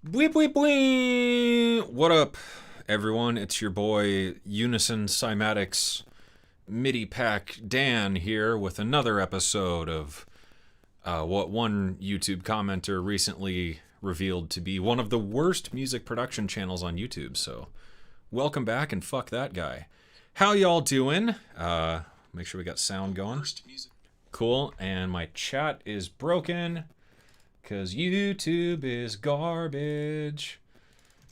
Bwee bwee bwee! What up, everyone? It's your boy Unison Cymatics MIDI Pack Dan here with another episode of what one YouTube commenter recently revealed to be one of the worst music production channels on YouTube. So, welcome back and fuck that guy. How y'all doing? Make sure we got sound going. Cool, and my chat is broken. Because YouTube is garbage.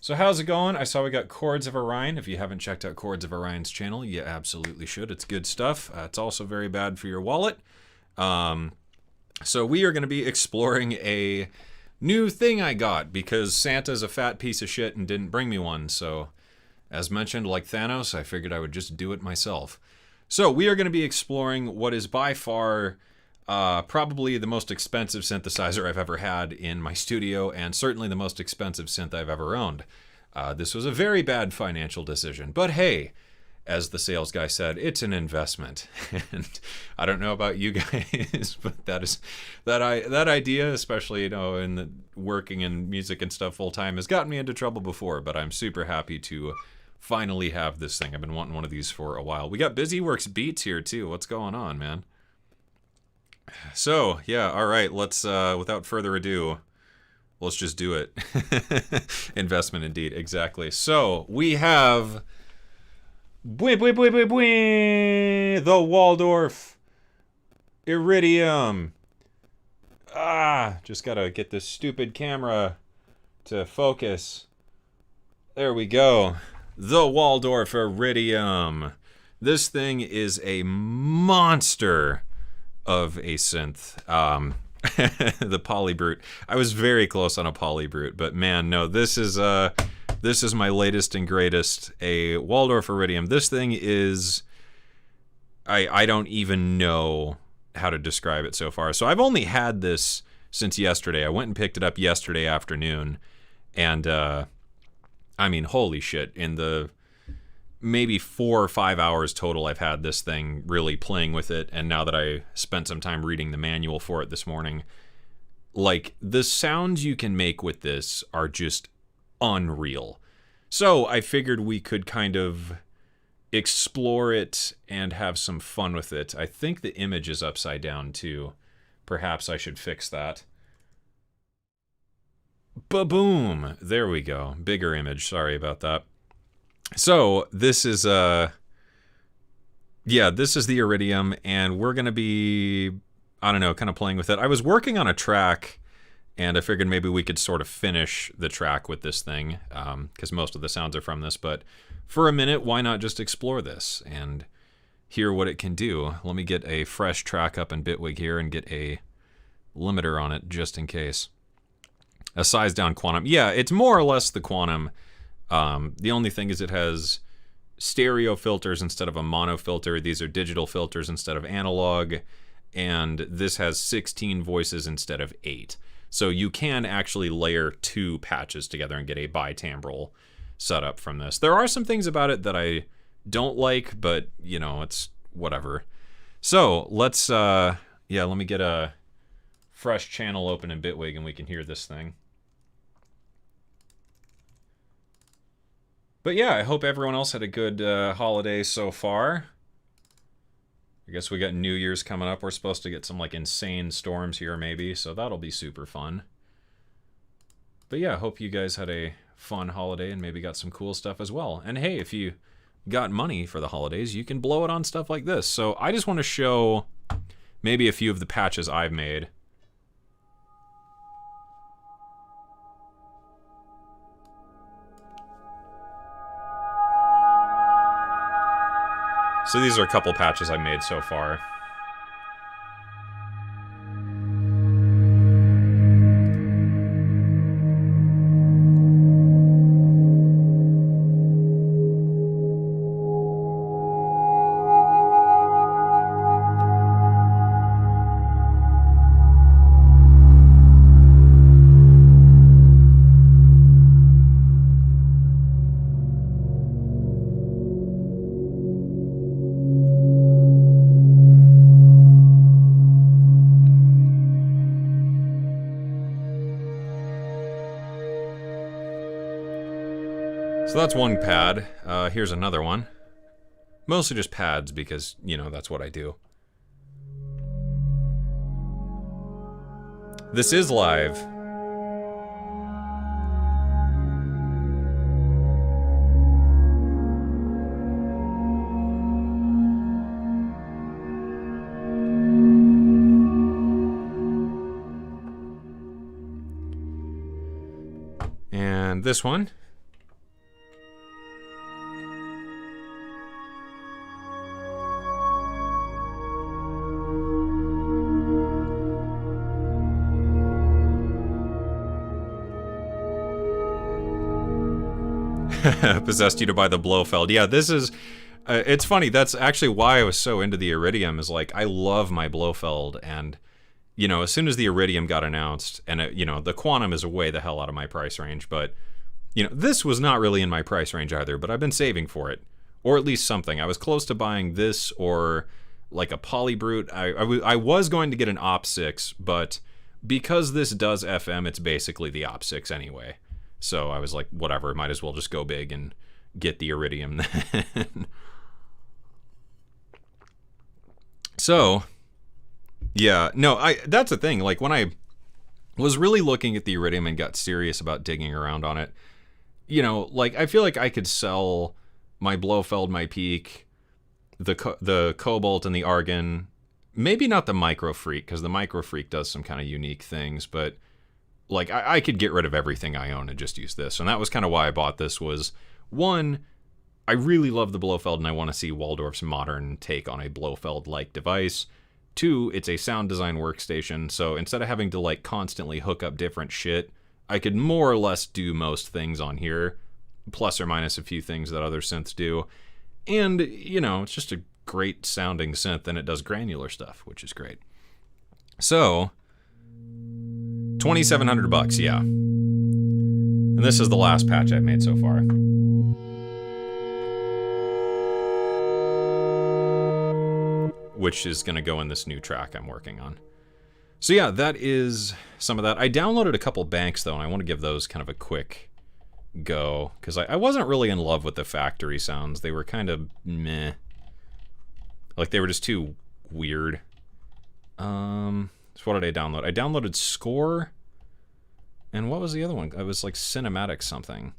So how's it going? I saw we got Chords of Orion. If you haven't checked out Chords of Orion's channel, you absolutely should. It's good stuff. It's also very bad for your wallet. So we are going to be exploring a new thing I got because Santa's a fat piece of shit and didn't bring me one. So as mentioned, like Thanos, I figured I would just do it myself. So we are going to be exploring what is by far probably the most expensive synthesizer I've ever had in my studio, and certainly the most expensive synth I've ever owned. This was a very bad financial decision, but hey, as the sales guy said, it's an investment. And I don't know about you guys, but that idea, especially in the working in music and stuff full time, has gotten me into trouble before. But I'm super happy to finally have this thing. I've been wanting one of these for a while. We got BusyWorks Beats here too. What's going on, man? So, yeah, all right, let's, without further ado, let's just do it. Investment indeed, exactly. So, we have the Waldorf Iridium. Just gotta get this stupid camera to focus. There we go. The Waldorf Iridium. This thing is a monster of a synth. The Polybrute. I was very close on a Polybrute, but man, no, this is my latest and greatest, a Waldorf Iridium. This thing is, I don't even know how to describe it so far. So I've only had this since yesterday. I went and picked it up yesterday afternoon, and I mean, holy shit, in the maybe 4 or 5 hours total I've had this thing really playing with it, and now that I spent some time reading the manual for it this morning, like, the sounds you can make with this are just unreal. So I figured we could kind of explore it and have some fun with it. I think the image is upside down too. Perhaps I should fix that. Ba-boom! There we go. Bigger image, sorry about that. So, this is, this is the Iridium, and we're going to be, I don't know, kind of playing with it. I was working on a track, and I figured maybe we could sort of finish the track with this thing, because most of the sounds are from this, but for a minute, why not just explore this and hear what it can do? Let me get a fresh track up in DAWg here and get a limiter on it, just in case. A size down Quantum. Yeah, it's more or less the Quantum. The only thing is it has stereo filters instead of a mono filter. These are digital filters instead of analog. And this has 16 voices instead of 8. So you can actually layer 2 patches together and get a bitimbral setup from this. There are some things about it that I don't like, but, it's whatever. So let's, let me get a fresh channel open in DAWg and we can hear this thing. But yeah, I hope everyone else had a good holiday so far. I guess we got New Year's coming up. We're supposed to get some like insane storms here maybe, so that'll be super fun. But yeah, I hope you guys had a fun holiday and maybe got some cool stuff as well. And hey, if you got money for the holidays, you can blow it on stuff like this. So I just want to show maybe a few of the patches I've made. So these are a couple patches I've made so far. So that's one pad. Here's another one. Mostly just pads because, you know, that's what I do. This is live. And this one. Possessed you to buy the Blofeld. Yeah, this is... it's funny, that's actually why I was so into the Iridium, is like, I love my Blofeld, and, you know, as soon as the Iridium got announced, and, you know, the Quantum is way the hell out of my price range, but, you know, this was not really in my price range either, but I've been saving for it. Or at least something. I was close to buying this, or, like, a Polybrute. I was going to get an Op6, but because this does FM, it's basically the Op6 anyway. So I was like, whatever, might as well just go big and get the Iridium then. So, yeah, no, that's the thing. Like, when I was really looking at the Iridium and got serious about digging around on it, you know, like, I feel like I could sell my Blofeld, my Peak, the Cobalt and the Argon, maybe not the Micro Freak, because the Micro Freak does some kind of unique things, but... like, I could get rid of everything I own and just use this. And that was kind of why I bought this was, one, I really love the Blofeld and I want to see Waldorf's modern take on a Blofeld-like device. Two, it's a sound design workstation, so instead of having to, like, constantly hook up different shit, I could more or less do most things on here, plus or minus a few things that other synths do. And, you know, it's just a great sounding synth and it does granular stuff, which is great. So... $2,700, yeah. And this is the last patch I've made so far. Which is going to go in this new track I'm working on. So yeah, that is some of that. I downloaded a couple banks, though, and I want to give those kind of a quick go. Because I wasn't really in love with the factory sounds. They were kind of meh. Like, they were just too weird. So what did I download? I downloaded Score, and what was the other one? It was like Cinematic something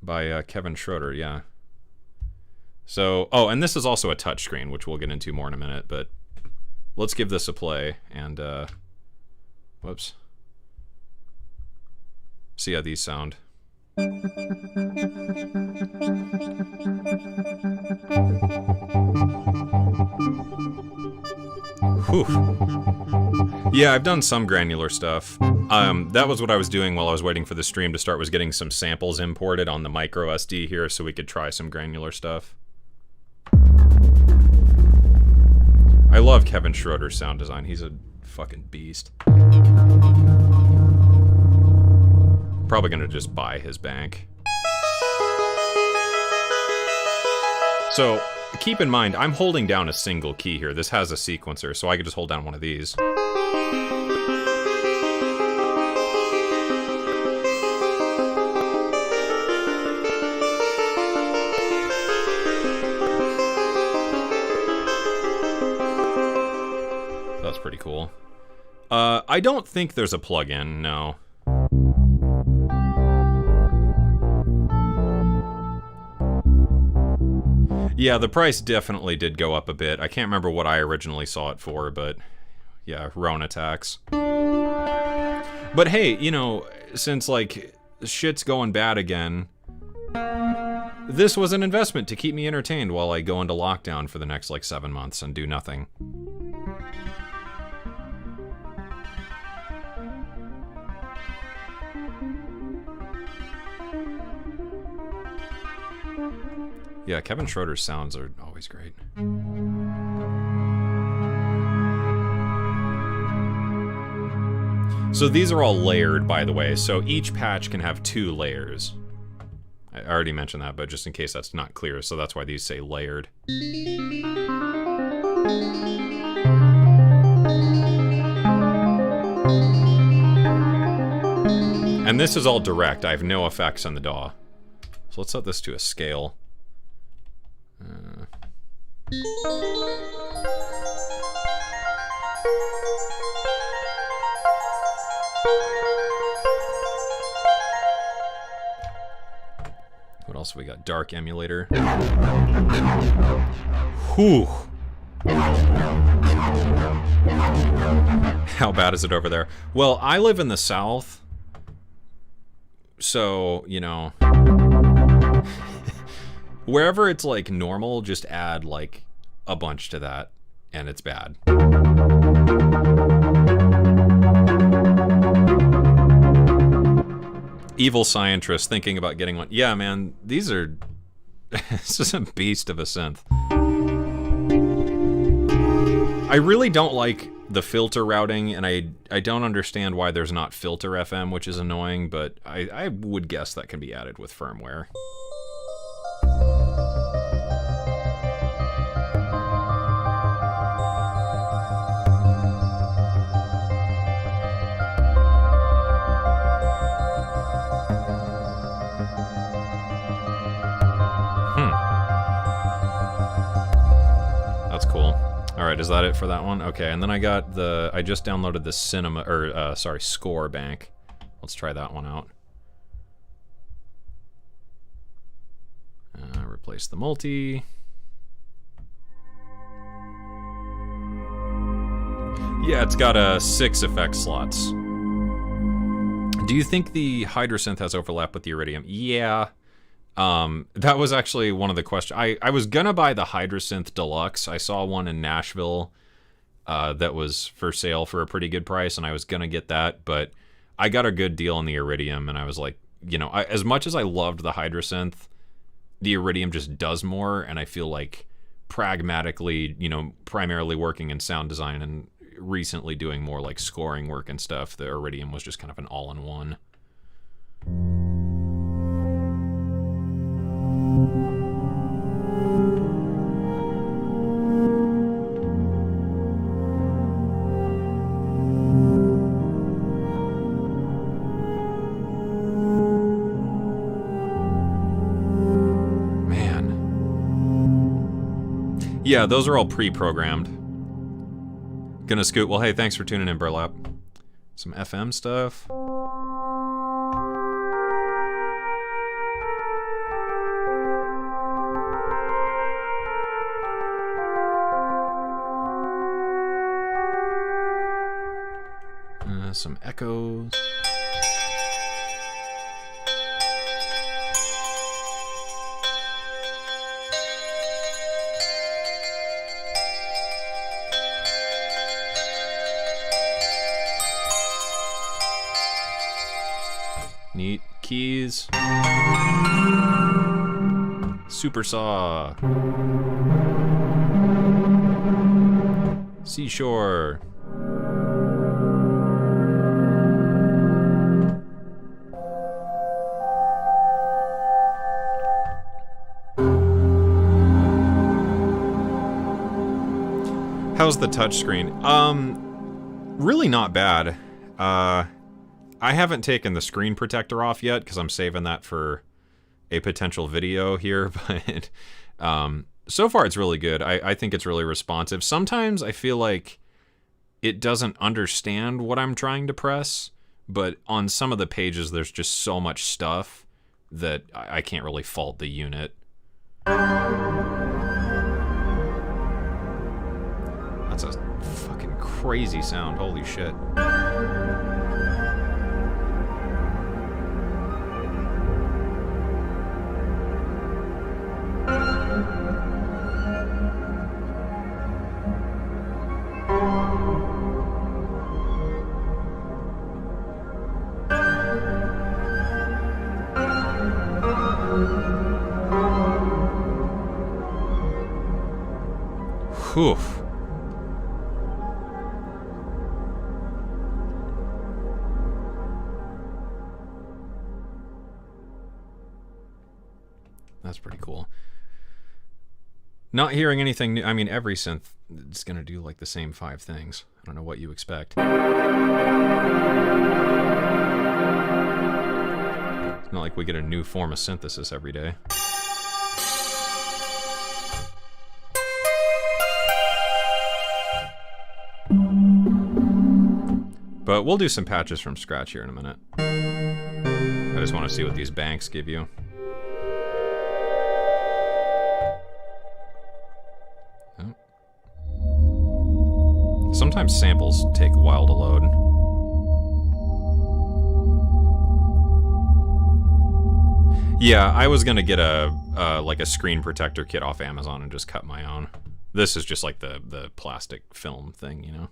by Kevin Schroeder, yeah. So, oh, and this is also a touchscreen, which we'll get into more in a minute, but let's give this a play, and, whoops. See how these sound. Whew. Yeah, I've done some granular stuff. That was what I was doing while I was waiting for the stream to start, was getting some samples imported on the micro SD here so we could try some granular stuff. I love Kevin Schroeder's sound design. He's a fucking beast. Probably gonna just buy his bank. So, keep in mind, I'm holding down a single key here. This has a sequencer, so I could just hold down one of these. That's pretty cool. I don't think there's a plugin, no. Yeah, the price definitely did go up a bit. I can't remember what I originally saw it for, but yeah, Rona tax. But hey, you know, since like shit's going bad again, this was an investment to keep me entertained while I go into lockdown for the next like 7 months and do nothing. Yeah, Kevin Schroeder's sounds are always great. So these are all layered, by the way, so each patch can have 2 layers. I already mentioned that, but just in case that's not clear, so that's why these say layered. And this is all direct. I have no effects on the DAW. So let's set this to a scale. What else have we got? Dark emulator. Whew. How bad is it over there? Well, I live in the South, so, you know, wherever it's like normal, just add like a bunch to that, and it's bad. Evil scientist thinking about getting one. Yeah, man, these are... This is a beast of a synth. I really don't like the filter routing, and I don't understand why there's not filter FM, which is annoying, but I would guess that can be added with firmware. That's cool. All right, is that it for that one? Okay, and then I got the... I just downloaded the Score bank. Let's try that one out. Replace the multi. Yeah, it's got 6 effect slots. Do you think the Hydrosynth has overlap with the Iridium? Yeah. That was actually one of the questions. I was gonna buy the Hydrosynth Deluxe. I saw one in Nashville that was for sale for a pretty good price, and I was gonna get that, but I got a good deal on the Iridium, and I was like, you know, as much as I loved the Hydrosynth, the Iridium just does more, and I feel like pragmatically, you know, primarily working in sound design and recently doing more like scoring work and stuff, the Iridium was just kind of an all-in-one. Yeah, those are all pre-programmed. Gonna scoot. Well, hey, thanks for tuning in, Burlap. Some FM stuff. Some echoes. Neat. Keys. Super saw. Seashore. How's the touchscreen? Really not bad. I haven't taken the screen protector off yet because I'm saving that for a potential video here, but so far it's really good. I think it's really responsive. Sometimes I feel like it doesn't understand what I'm trying to press, but on some of the pages there's just so much stuff that I can't really fault the unit. That's a fucking crazy sound, holy shit. Whew. That's pretty cool. Not hearing anything new. I mean, every synth is going to do like the same 5 things. I don't know what you expect. Not like like we get a new form of synthesis every day. But we'll do some patches from scratch here in a minute. I just want to see what these banks give you. Oh. Sometimes samples take a while to load. Yeah, I was gonna get a like a screen protector kit off Amazon and just cut my own. This is just like the plastic film thing, you know?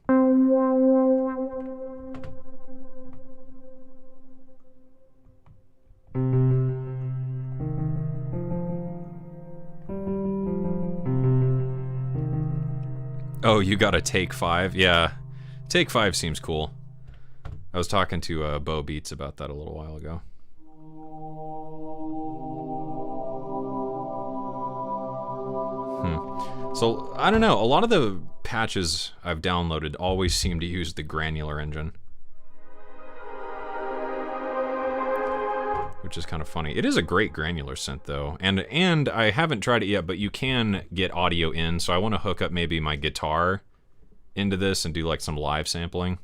Oh, you got a Take 5? Yeah, Take 5 seems cool. I was talking to Bo Beats about that a little while ago. So, I don't know, a lot of the patches I've downloaded always seem to use the Granular engine. Which is kind of funny. It is a great Granular synth though, and I haven't tried it yet, but you can get audio in, so I want to hook up maybe my guitar into this and do like some live sampling.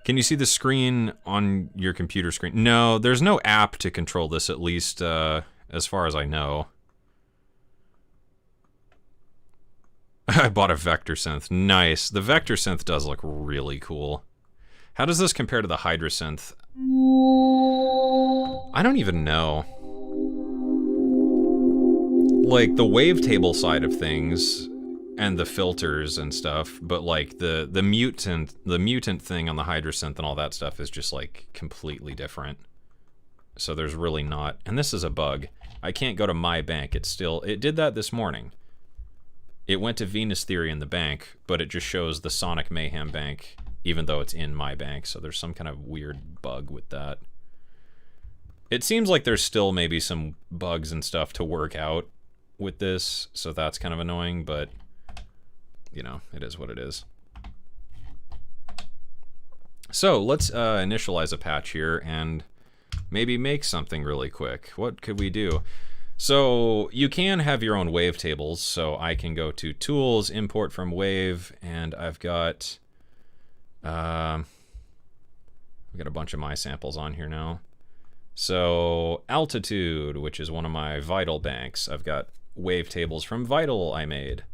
Can you see the screen on your computer screen? No, there's no app to control this, at least as far as I know. I bought a Vector synth. Nice. The Vector synth does look really cool. How does this compare to the Hydra synth? I don't even know. Like the wavetable side of things and the filters and stuff, but like the mutant thing on the Hydra synth and all that stuff is just like completely different. So there's really not, and this is a bug. I can't go to my bank. It did that this morning. It went to Venus Theory in the bank, but it just shows the Sonic Mayhem bank, even though it's in my bank, so there's some kind of weird bug with that. It seems like there's still maybe some bugs and stuff to work out with this, so that's kind of annoying, but, you know, it is what it is. So, let's initialize a patch here and maybe make something really quick. What could we do? So you can have your own wavetables, so I can go to Tools, Import from Wave, and I've got a bunch of my samples on here now. So Altitude, which is one of my Vital banks, I've got wavetables from Vital I made,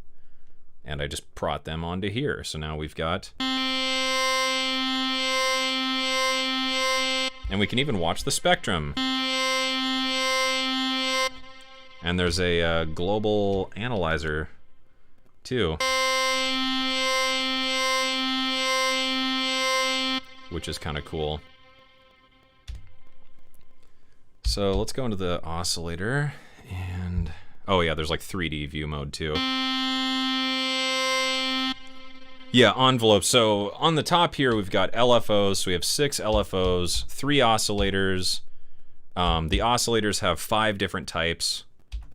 and I just prot them onto here. So now we've got, and we can even watch the spectrum. And there's a global analyzer, too. Which is kind of cool. So let's go into the oscillator, and... oh yeah, there's like 3D view mode, too. Yeah, envelopes. So on the top here, we've got LFOs. So we have 6 LFOs, 3 oscillators. The oscillators have 5 different types.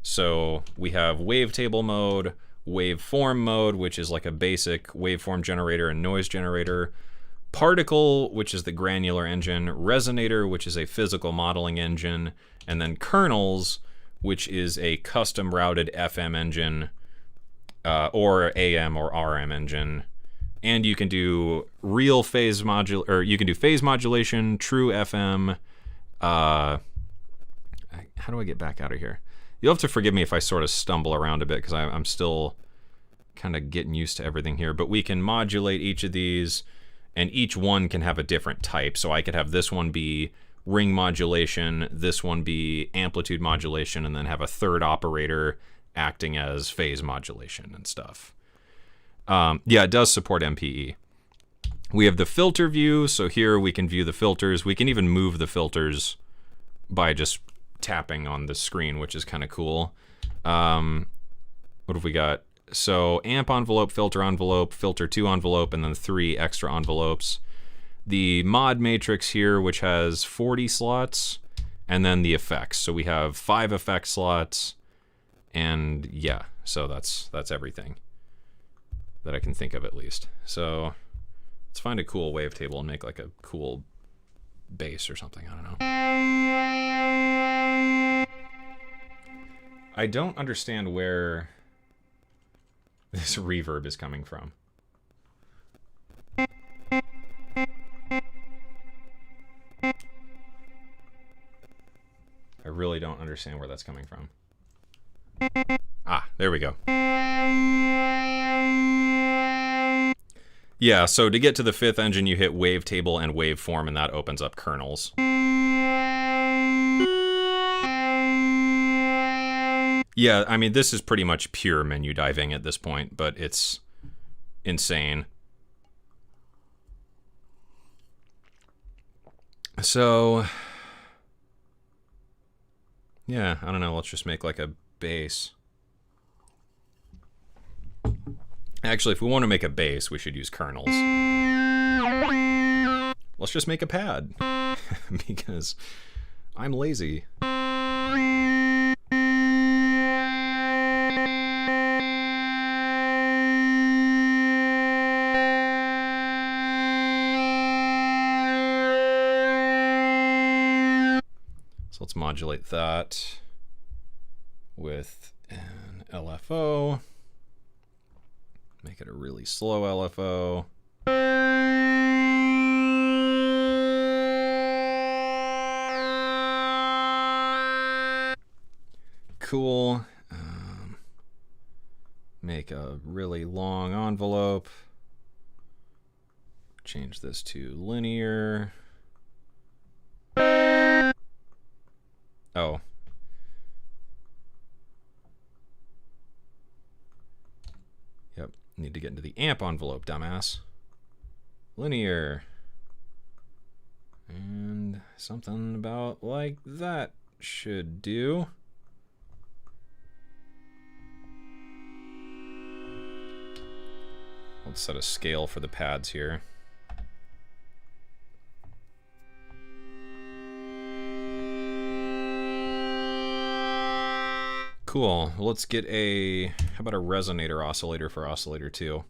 So we have wavetable mode, waveform mode, which is like a basic waveform generator and noise generator, particle, which is the Granular engine, resonator, which is a physical modeling engine, and then kernels, which is a custom routed FM engine, or AM or RM engine. And you can do real phase or you can do phase modulation, true FM. How do I get back out of here? You'll have to forgive me if I sort of stumble around a bit, because I'm still kind of getting used to everything here. But we can modulate each of these, and each one can have a different type. So I could have this one be ring modulation, this one be amplitude modulation, and then have a third operator acting as phase modulation and stuff. Yeah, it does support MPE. We have the filter view, so here we can view the filters. We can even move the filters by just tapping on the screen, which is kind of cool. What have we got? So amp envelope, filter 2 envelope, and then 3 extra envelopes. The mod matrix here, which has 40 slots, and then the effects. So we have 5 effect slots, and yeah, so that's everything that I can think of, at least. So Let's find a cool wavetable and make like a cool bass or something. I don't know. I don't understand where this reverb is coming from. I really don't understand where that's coming from. Ah, there we go. Yeah, so to get to the 5th engine, you hit wavetable and waveform, and that opens up kernels. Yeah, I mean, this is pretty much pure menu diving at this point, but it's insane. So, yeah, I don't know, let's just make like a bass. Actually, if we want to make a bass, we should use kernels. Let's just make a pad, because I'm lazy. So let's modulate that with an LFO. Make it a really slow LFO. Cool. Make a really long envelope. Change this to linear. Oh. Yep, need to get into the amp envelope, dumbass. Linear. And something about like that should do. Let's set a scale for the pads here. Cool. Let's get a, how about a resonator oscillator for oscillator 2?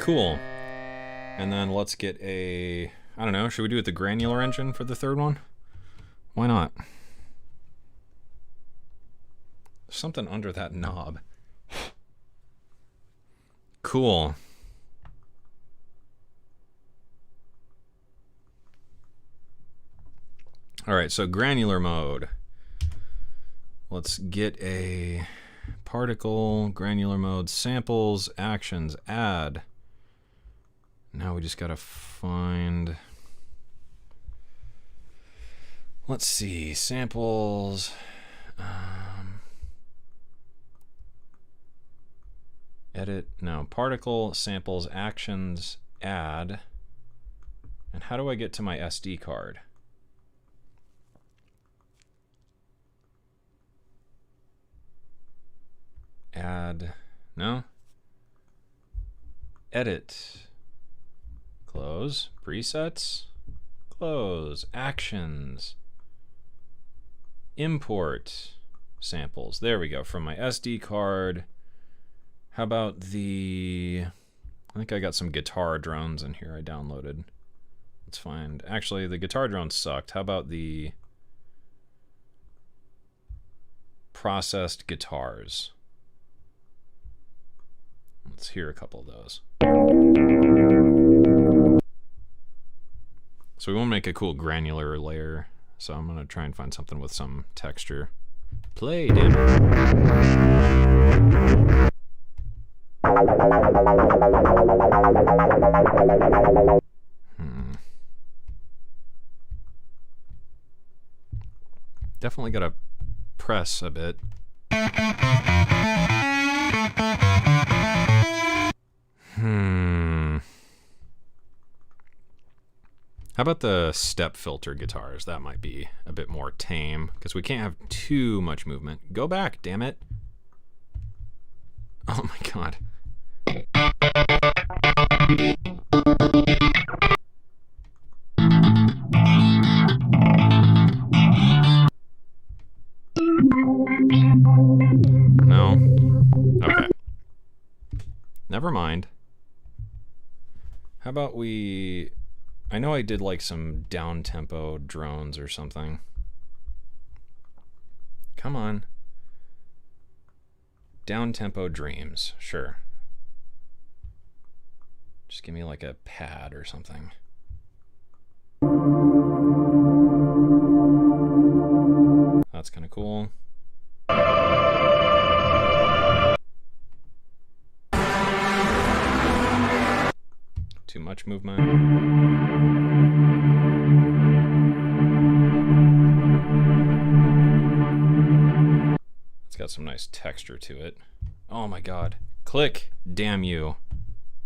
Cool. And then let's get a, I don't know, should we do it the Granular engine for the 3rd one? Why not? There's something under that knob. Cool. All right, so granular mode. Let's get a particle, granular mode, samples, actions, add. Now we just gotta find, let's see, samples. Edit, no, particle, samples, actions, add. And how do I get to my SD card? Add, no? Edit, close, presets, close, actions, import, samples. There we go, from my SD card. How about the, I think I got some guitar drones in here I downloaded. Let's find, actually the guitar drones sucked. How about the processed guitars? Let's hear a couple of those. So we want to make a cool granular layer. So I'm going to try and find something with some texture. Play, damn it. Definitely got to press a bit. How about the step filter guitars? That might be a bit more tame, because we can't have too much movement. Go back, damn it. Oh my god. No? Okay. Never mind. How about we... I know I did like some down-tempo drones or something. Come on. Down-tempo dreams, sure. Just give me like a pad or something. That's kind of cool. Too much movement. It's got some nice texture to it. Oh my god. Click! Damn you.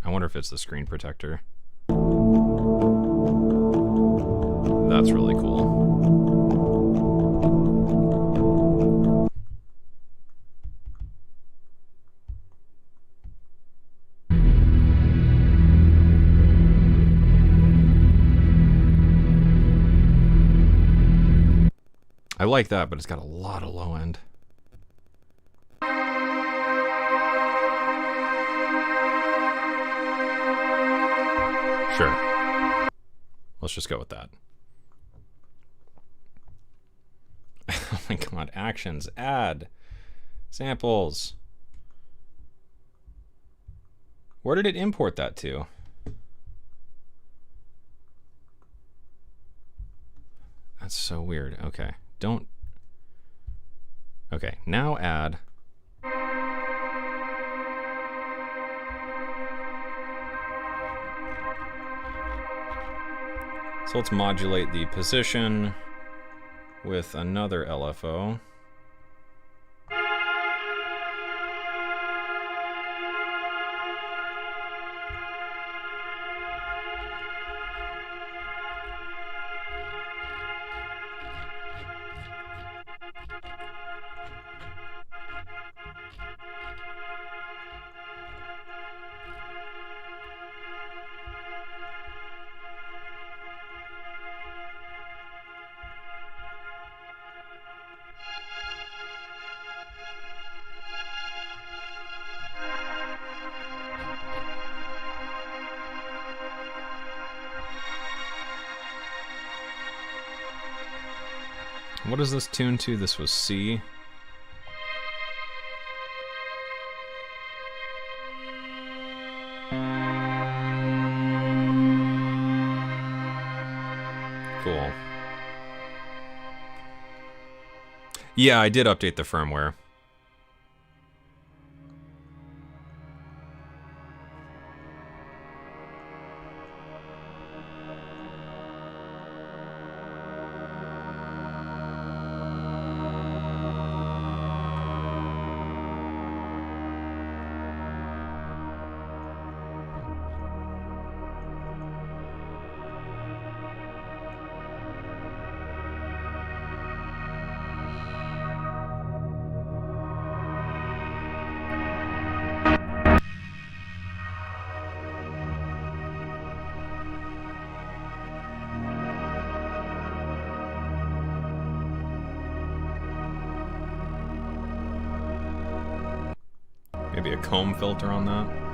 I wonder if it's the screen protector. That's really cool. I like that, but it's got a lot of low end. Sure. Let's just go with that. Oh my god, actions, add, samples. Where did it import that to? That's so weird. Okay, don't. Okay, now add. So let's modulate the position with another LFO. What is this tuned to? This was C. Cool. Yeah, I did update the firmware. Maybe a comb filter on that.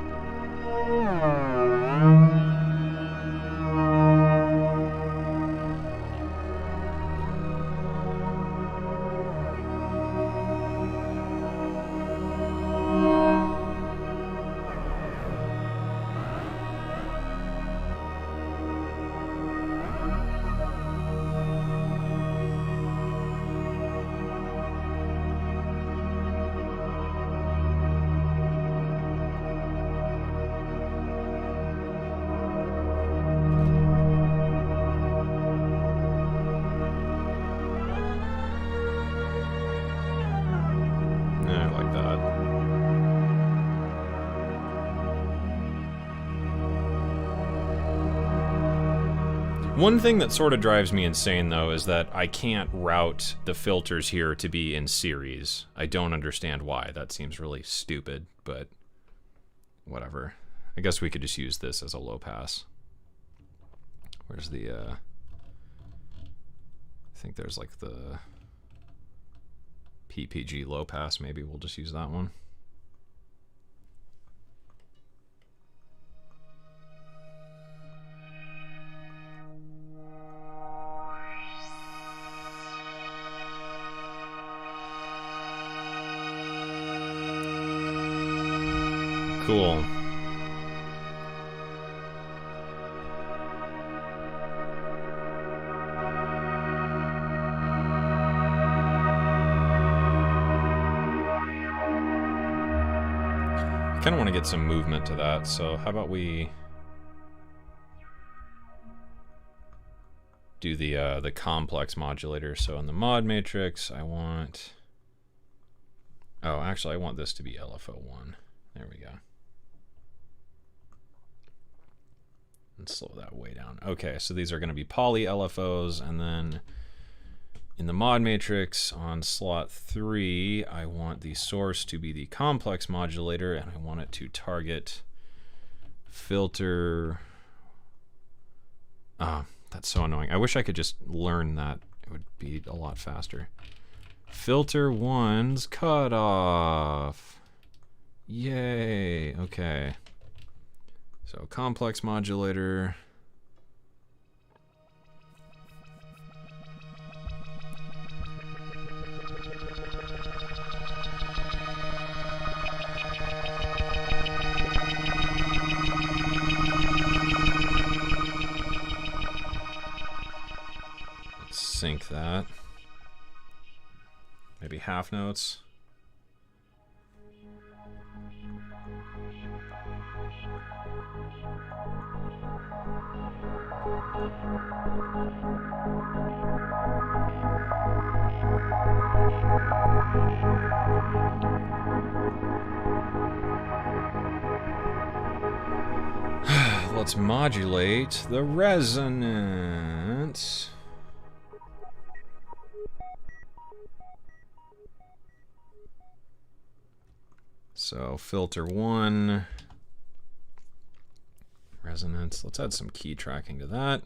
One thing that sort of drives me insane, though, is that I can't route the filters here to be in series. I don't understand why. That seems really stupid, but whatever. I guess we could just use this as a low pass. Where's the, I think there's like the PPG low pass. Maybe we'll just use that one. Cool. I kind of want to get some movement to that, so how about we do the complex modulator. So in the mod matrix, I want... Oh, actually, I want this to be LFO1. There we go. And slow that way down. Okay, so these are going to be poly LFOs, and then in the mod matrix on slot 3, I want the source to be the complex modulator, and I want it to target filter. Ah, that's so annoying. I wish I could just learn that. It would be a lot faster. Filter 1's cutoff. Yay, okay. So complex modulator. Let's sync that. Maybe half notes. Let's modulate the resonance. So filter 1, resonance. Let's add some key tracking to that.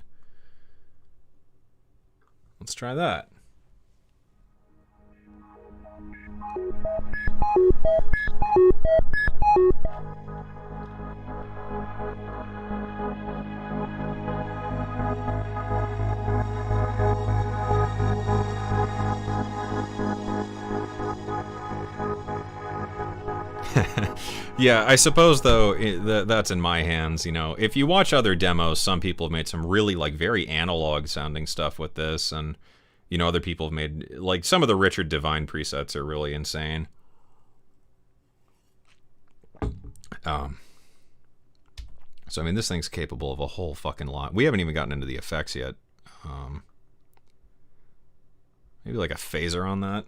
Let's try that. Yeah, I suppose though that's in my hands. You know, if you watch other demos, some people have made some really like very analog sounding stuff with this, and You know, other people have made, like, some of the Richard Devine presets are really insane. So, I mean, this thing's capable of a whole fucking lot. We haven't even gotten into the effects yet. Maybe like a phaser on that.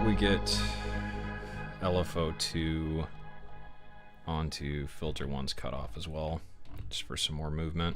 We get LFO2 onto filter 1's cutoff as well, just for some more movement.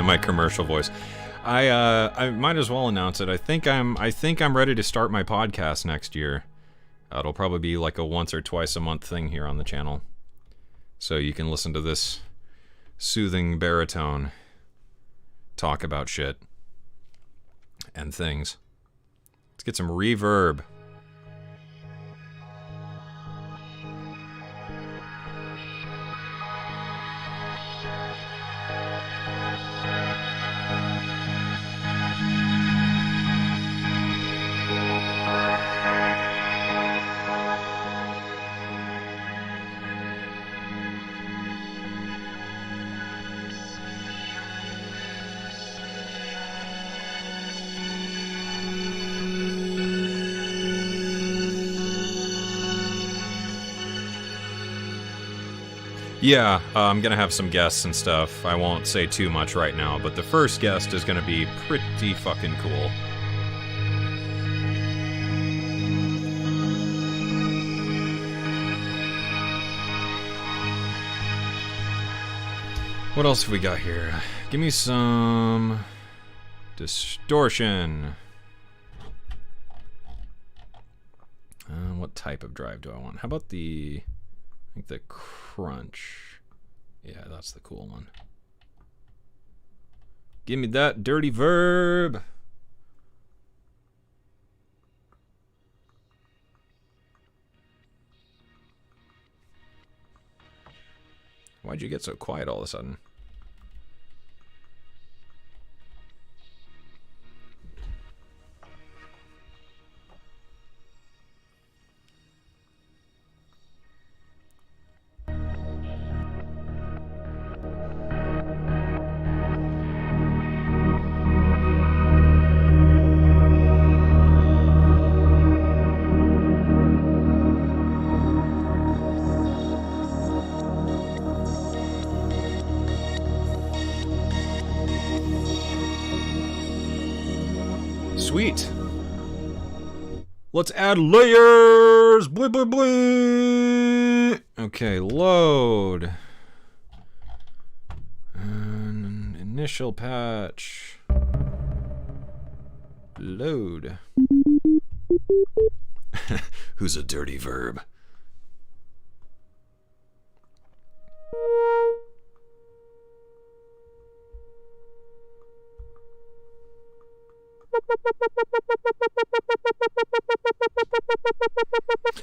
My commercial voice. I might as well announce it. I think I'm ready to start my podcast next year. It'll probably be like a once or twice a month thing here on the channel, so you can listen to this soothing baritone talk about shit and things. Let's get some reverb. Yeah, I'm gonna have some guests and stuff. I won't say too much right now, but the first guest is gonna be pretty fucking cool. What else have we got here? Give me some distortion. What type of drive do I want? How about I think the crunch. Yeah, that's the cool one. Give me that dirty verb. Why'd you get so quiet all of a sudden? Sweet. Let's add layers. Blah, blah, blah. Okay, load. Initial patch. Load. Who's a dirty verb?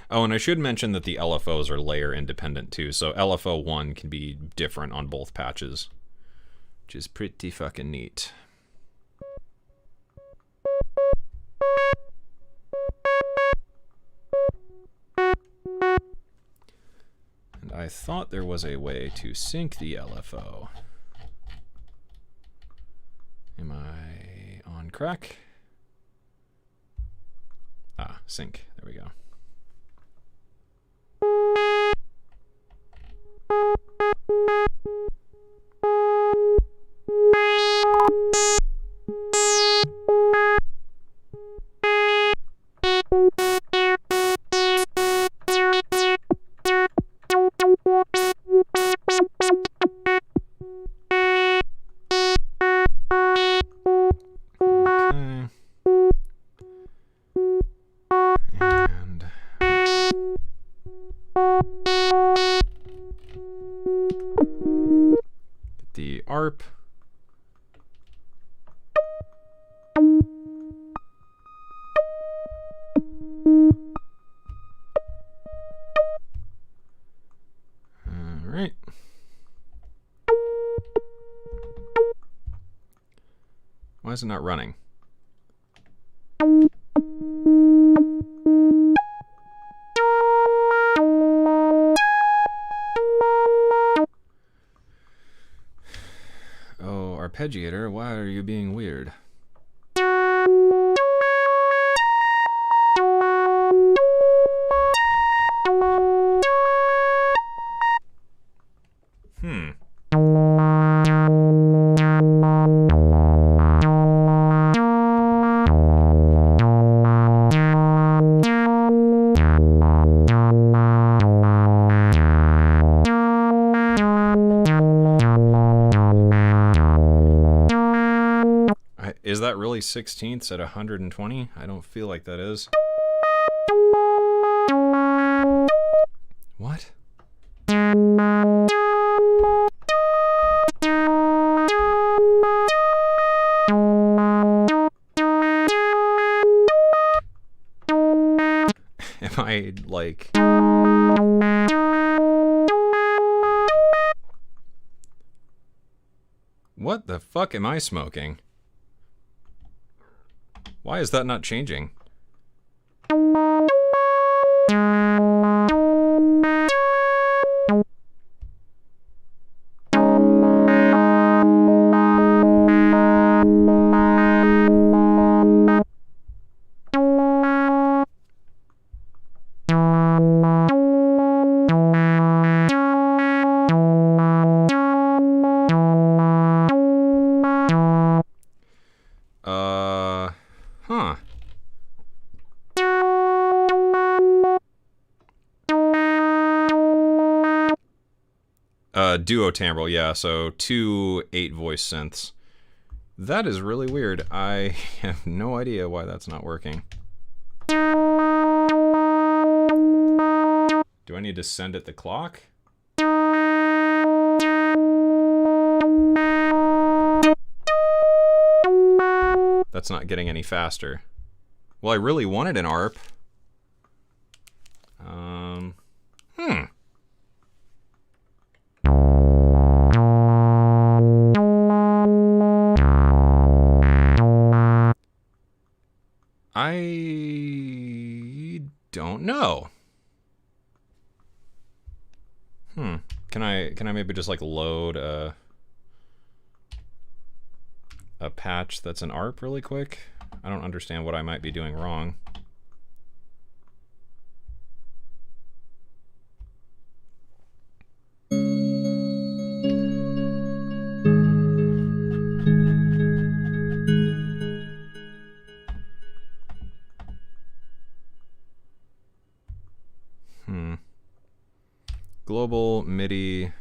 Oh, and I should mention that the LFOs are layer independent too, so LFO 1 can be different on both patches, which is pretty fucking neat. And I thought there was a way to sync the LFO. Am I on crack? Ah, sync. There we go. The ARP. All right. Why is it not running? Arpeggiator, why are you being weird? Is that really 16ths at 120? I don't feel like that is. What? Am I like... What the fuck am I smoking? Why is that not changing? Huh. Duo timbre, yeah, so 2 8-voice synths. That is really weird. I have no idea why that's not working. Do I need to send it the clock? That's not getting any faster. Well, I really wanted an ARP. I don't know. Can I maybe just like load a patch that's an ARP really quick? I don't understand what I might be doing wrong. Global MIDI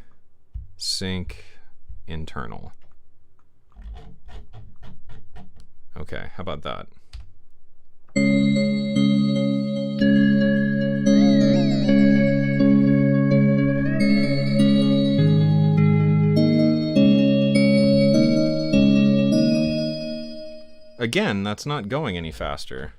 sync internal. Okay, how about that? Again, that's not going any faster.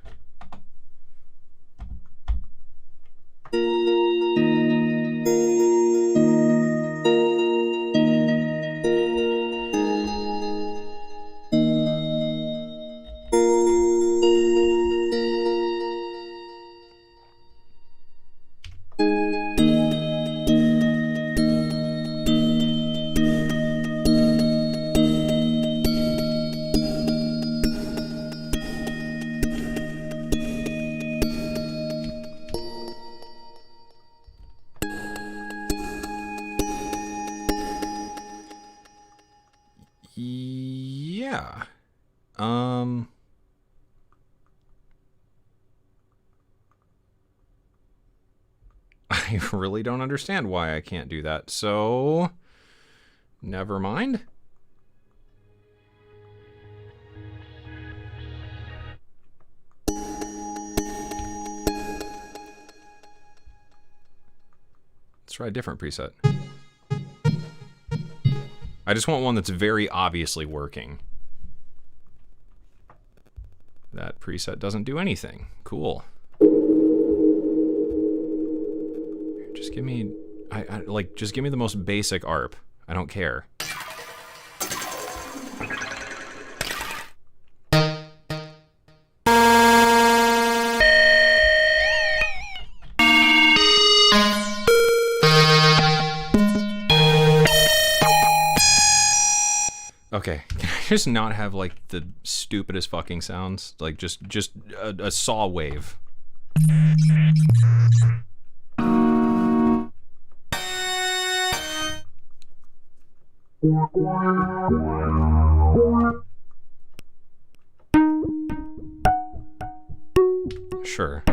Yeah. I really don't understand why I can't do that, so never mind. Let's try a different preset. I just want one that's very obviously working. That preset doesn't do anything. Cool. Just give me, just give me the most basic ARP. I don't care. Okay, can I just not have like the stupidest fucking sounds? Like just a saw wave. Sure.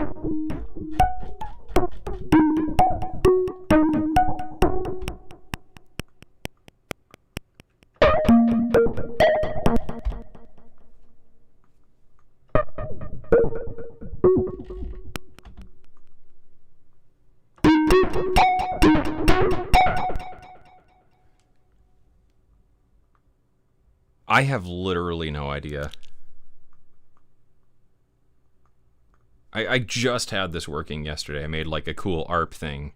I have literally no idea. I just had this working yesterday. I made like a cool ARP thing.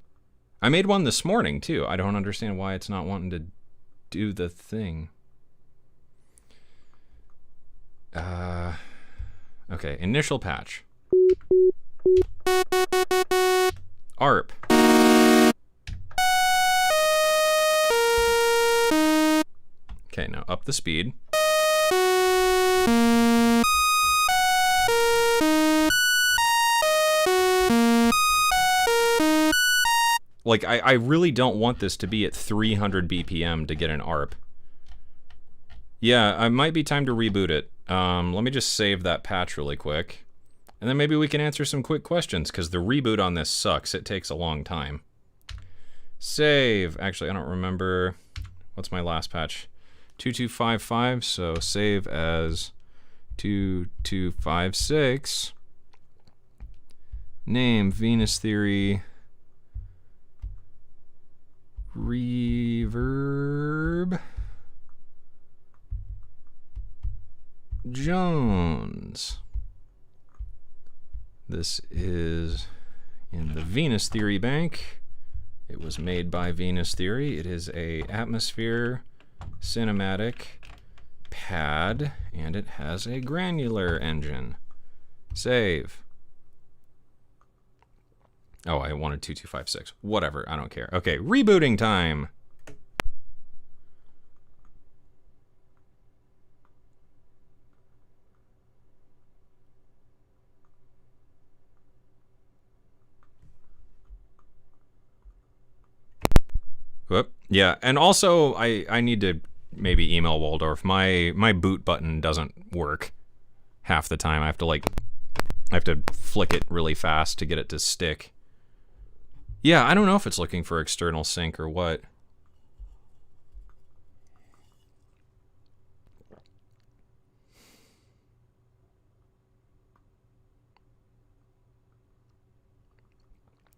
I made one this morning too. I don't understand why it's not wanting to do the thing. Okay, initial patch. ARP. Okay, now up the speed. Like, I really don't want this to be at 300 BPM to get an ARP. Yeah, it might be time to reboot it. Let me just save that patch really quick. And then maybe we can answer some quick questions, because the reboot on this sucks. It takes a long time. Save. Actually, I don't remember. What's my last patch? 2255, so save as 2256. Name, Venus Theory. Reverb. Jones. This is in the Venus Theory bank. It was made by Venus Theory. It is a atmosphere cinematic pad, and it has a granular engine. Save. Oh, I wanted 2256. Whatever, I don't care. Okay, rebooting time. Whoop. Yeah, and also I need to maybe email Waldorf. My boot button doesn't work half the time. I have to flick it really fast to get it to stick. Yeah, I don't know if it's looking for external sync or what.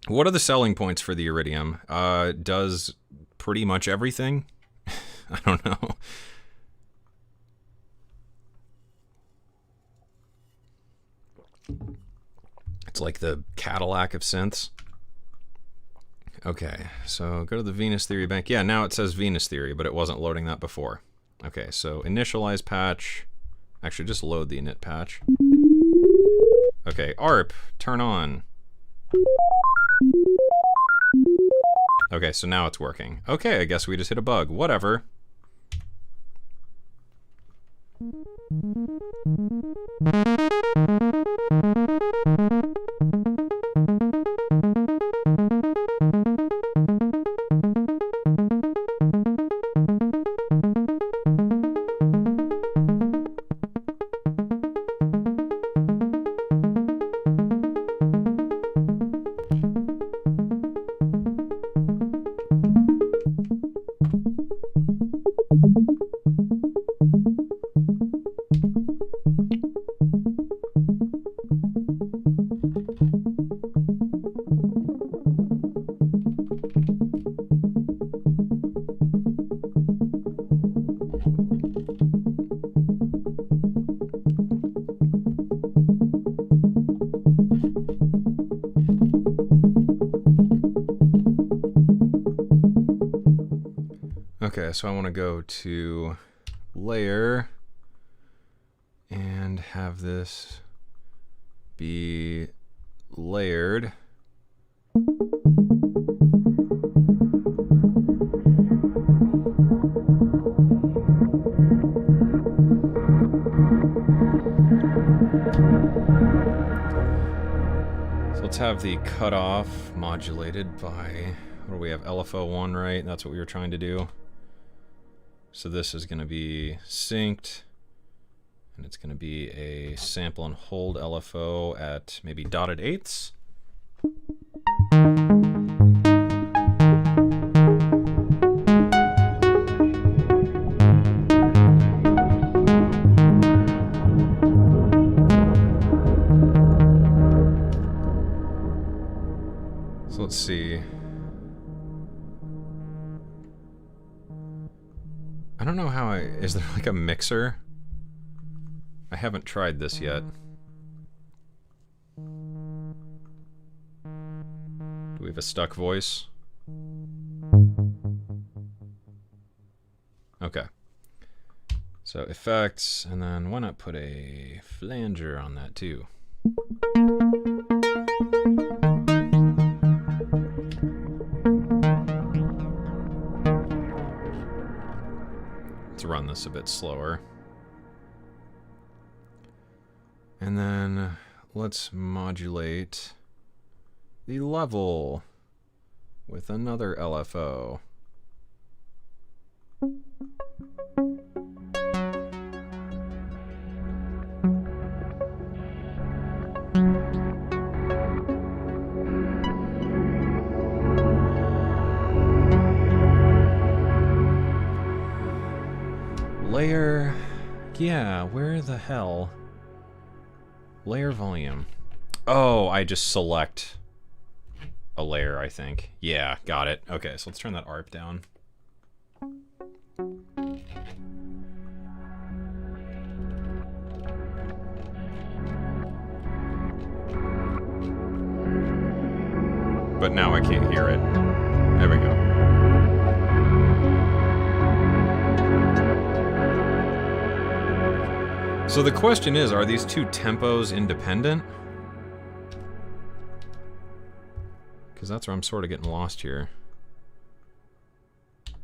What are the selling points for the Iridium? Does pretty much everything? I don't know. It's like the Cadillac of synths. Okay, so go to the Venus Theory bank. Yeah, now it says Venus Theory, but it wasn't loading that before. Okay, so initialize patch. Actually, just load the init patch. Okay, ARP, turn on. Okay, so now it's working. Okay, I guess we just hit a bug. Whatever. Okay, so I want to go to layer and have this be layered. So let's have the cutoff modulated by, what do we have, LFO1, right? That's what we were trying to do. So this is going to be synced, and it's going to be a sample and hold LFO at maybe dotted eighths. So let's see. I don't know how is there like a mixer? I haven't tried this yet. Do we have a stuck voice? Okay. So effects, and then why not put a flanger on that too? Run this a bit slower. And then let's modulate the level with another LFO. Layer, yeah, where the hell? Layer volume. Oh, I just select a layer, I think. Yeah, got it. Okay, so let's turn that ARP down. But now I can't hear it. There we go. So the question is, are these two tempos independent? Because that's where I'm sort of getting lost here.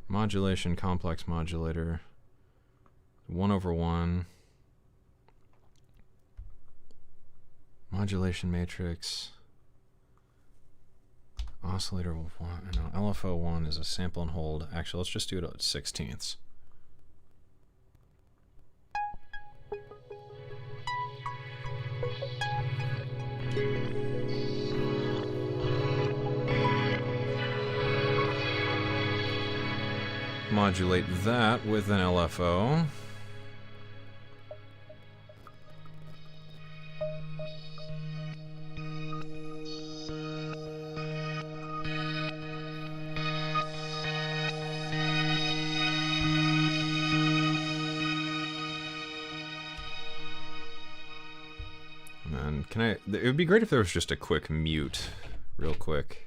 Modulation, complex modulator. 1/1. Modulation matrix. Oscillator 1. No, LFO1 is a sample and hold. Actually, let's just do it at 16ths. Modulate that with an LFO. And then can Can I... It would be great if there was just a quick mute. Real quick.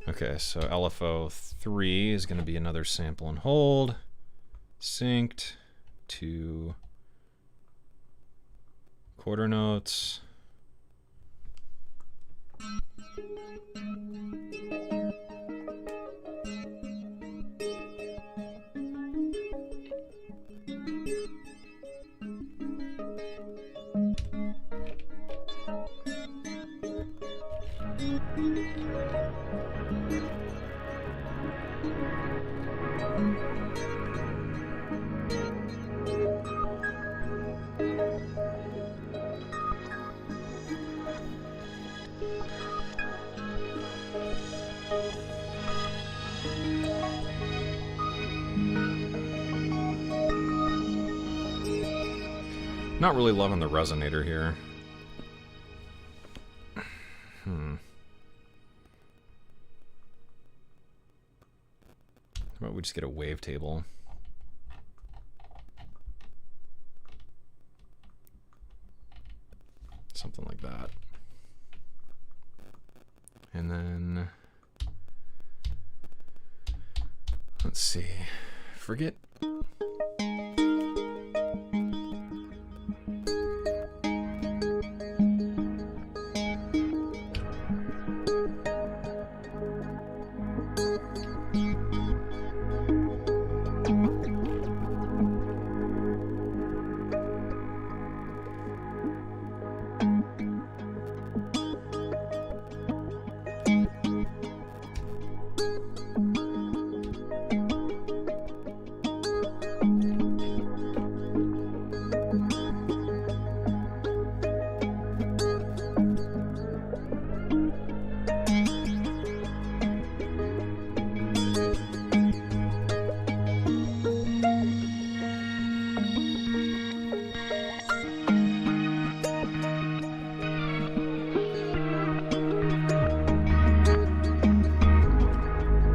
Okay, so LFO 3 is going to be another sample and hold, synced to quarter notes. Not really loving the resonator here. How about we just get a wavetable? Something like that. And then, let's see, forget.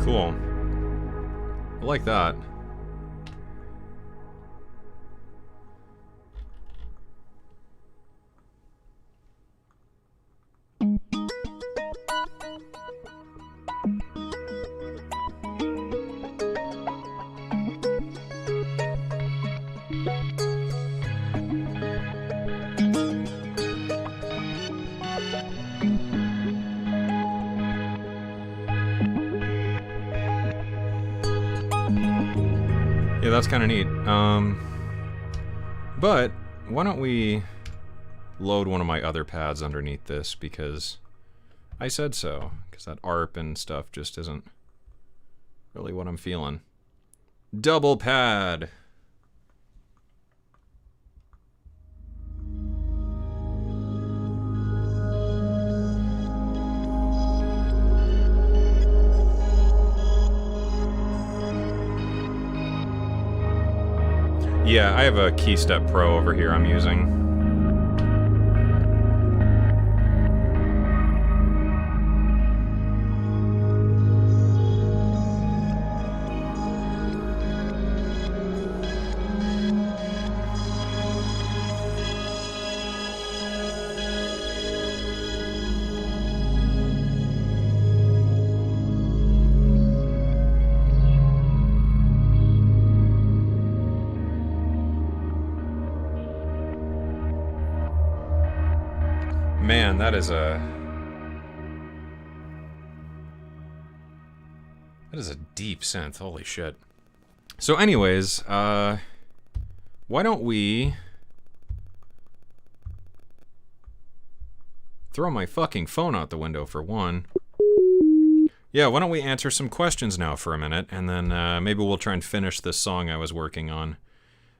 Cool. I like that. Yeah, that's kind of neat. But why don't we load one of my other pads underneath this, because I said so, because that ARP and stuff just isn't really what I'm feeling. Double pad. Yeah, I have a KeyStep Pro over here I'm using. Man, that is a deep synth. Holy shit. So anyways, why don't we throw my fucking phone out the window for one. Yeah, why don't we answer some questions now for a minute, and then maybe we'll try and finish this song I was working on.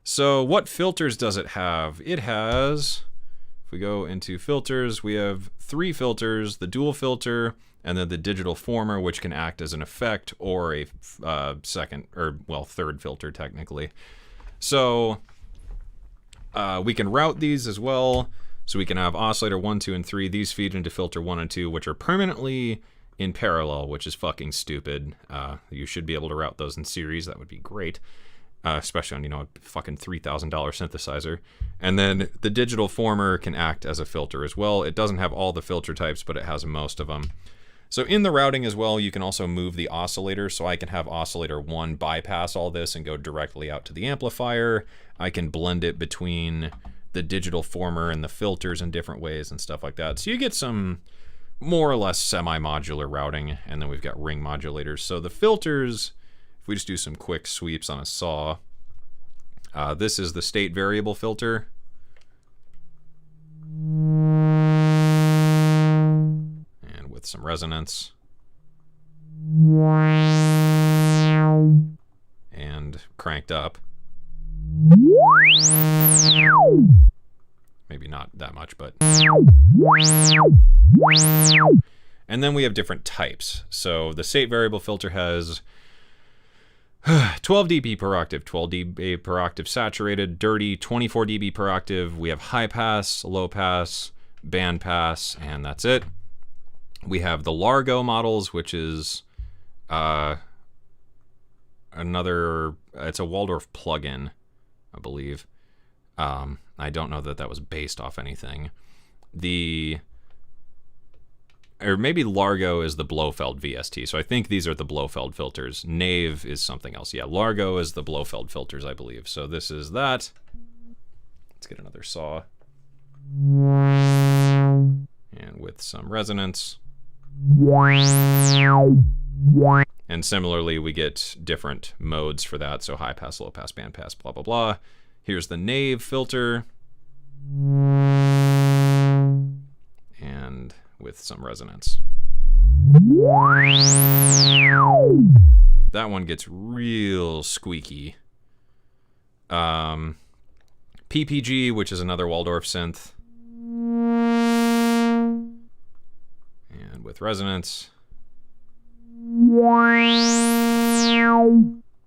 So what filters does it have? It has, if we go into filters, we have 3 filters, the dual filter, and then the digital former, which can act as an effect or a third filter technically. So we can route these as well. So we can have oscillator 1, 2, and 3. These feed into filter 1 and 2, which are permanently in parallel, which is fucking stupid. You should be able to route those in series. That would be great. Especially on, you know, a fucking $3,000 synthesizer. And then the digital former can act as a filter as well. It doesn't have all the filter types, but it has most of them. So in the routing as well, you can also move the oscillator. So I can have oscillator 1 bypass all this and go directly out to the amplifier. I can blend it between the digital former and the filters in different ways and stuff like that. So you get some more or less semi-modular routing, and then we've got ring modulators. So the filters, if we just do some quick sweeps on a saw, this is the state variable filter. And with some resonance. And cranked up. Maybe not that much, but... And then we have different types. So the state variable filter has 12 dB per octave, 12 dB per octave saturated, dirty, 24 dB per octave. We have high pass, low pass, band pass, and that's it. We have the Largo models, which is it's a Waldorf plugin, I believe. I don't know that that was based off anything. Or maybe Largo is the Blofeld VST. So I think these are the Blofeld filters. Nave is something else. Yeah, Largo is the Blofeld filters, I believe. So this is that. Let's get another saw. And with some resonance. And similarly, we get different modes for that. So high pass, low pass, band pass, blah, blah, blah. Here's the Nave filter. And with some resonance. That one gets real squeaky. PPG, which is another Waldorf synth. And with resonance.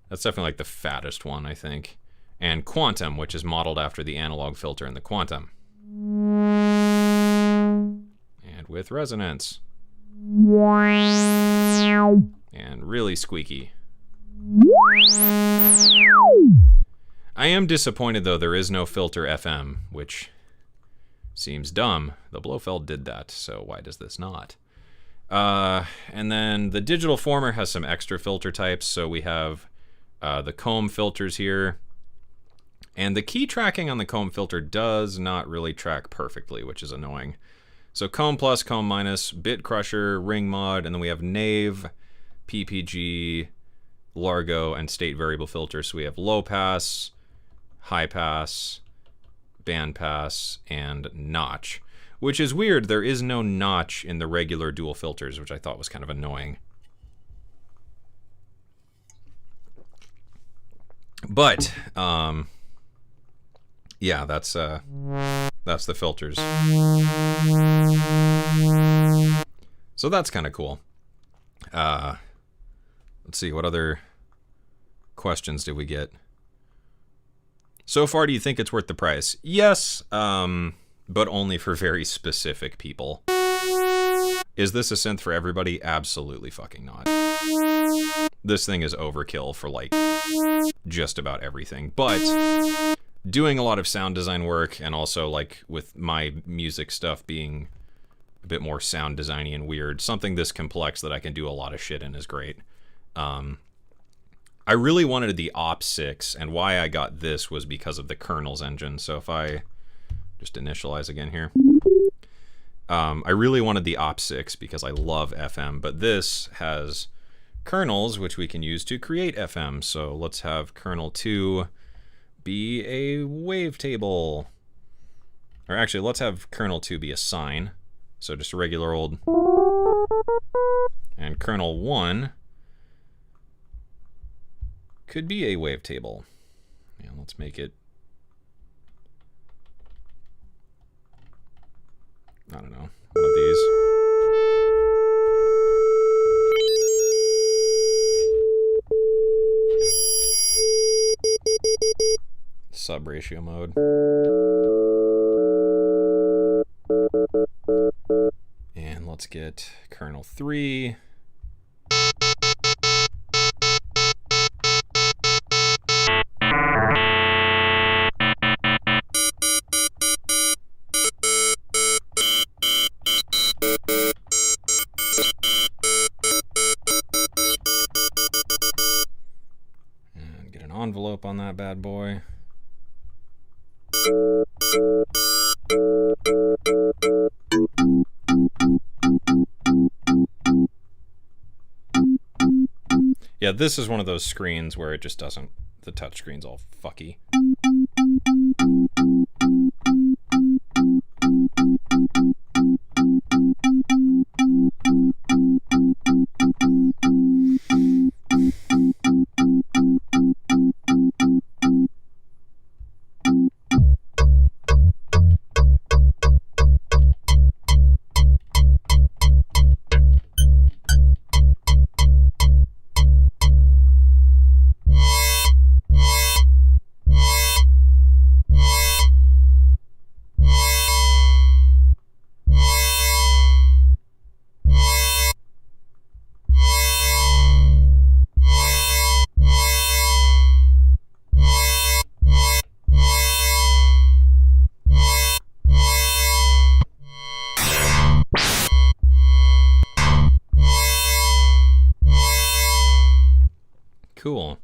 That's definitely like the fattest one, I think. And Quantum, which is modeled after the analog filter in the Quantum. And with resonance. And really squeaky. I am disappointed, though, there is no filter FM, which seems dumb. The Blofeld did that, so why does this not? And then the digital former has some extra filter types, so we have the comb filters here. And the key tracking on the comb filter does not really track perfectly, which is annoying. So comb plus, comb minus, bit crusher, ring mod, and then we have Nave, PPG, Largo, and state variable filter. So we have low pass, high pass, band pass, and notch. Which is weird, there is no notch in the regular dual filters, which I thought was kind of annoying. But, yeah, that's the filters. So that's kind of cool. Let's see, what other questions did we get? So far, do you think it's worth the price? Yes, but only for very specific people. Is this a synth for everybody? Absolutely fucking not. This thing is overkill for, like, just about everything. But doing a lot of sound design work, and also, like, with my music stuff being a bit more sound designy and weird, something this complex that I can do a lot of shit in is great. I really wanted the Op6, and why I got this was because of the kernels engine. So if I just initialize again here. I really wanted the Op6 because I love FM, but this has kernels which we can use to create FM. So let's have kernel 2 be a wavetable. Or actually, let's have kernel 2 be a sine. So just a regular old. And kernel 1 could be a wavetable. And let's make it I don't know, one of these. Sub ratio mode. And let's get kernel 3. And get an envelope on that bad boy. Yeah, this is one of those screens where it just doesn't, the touch screen's all fucky. Cool.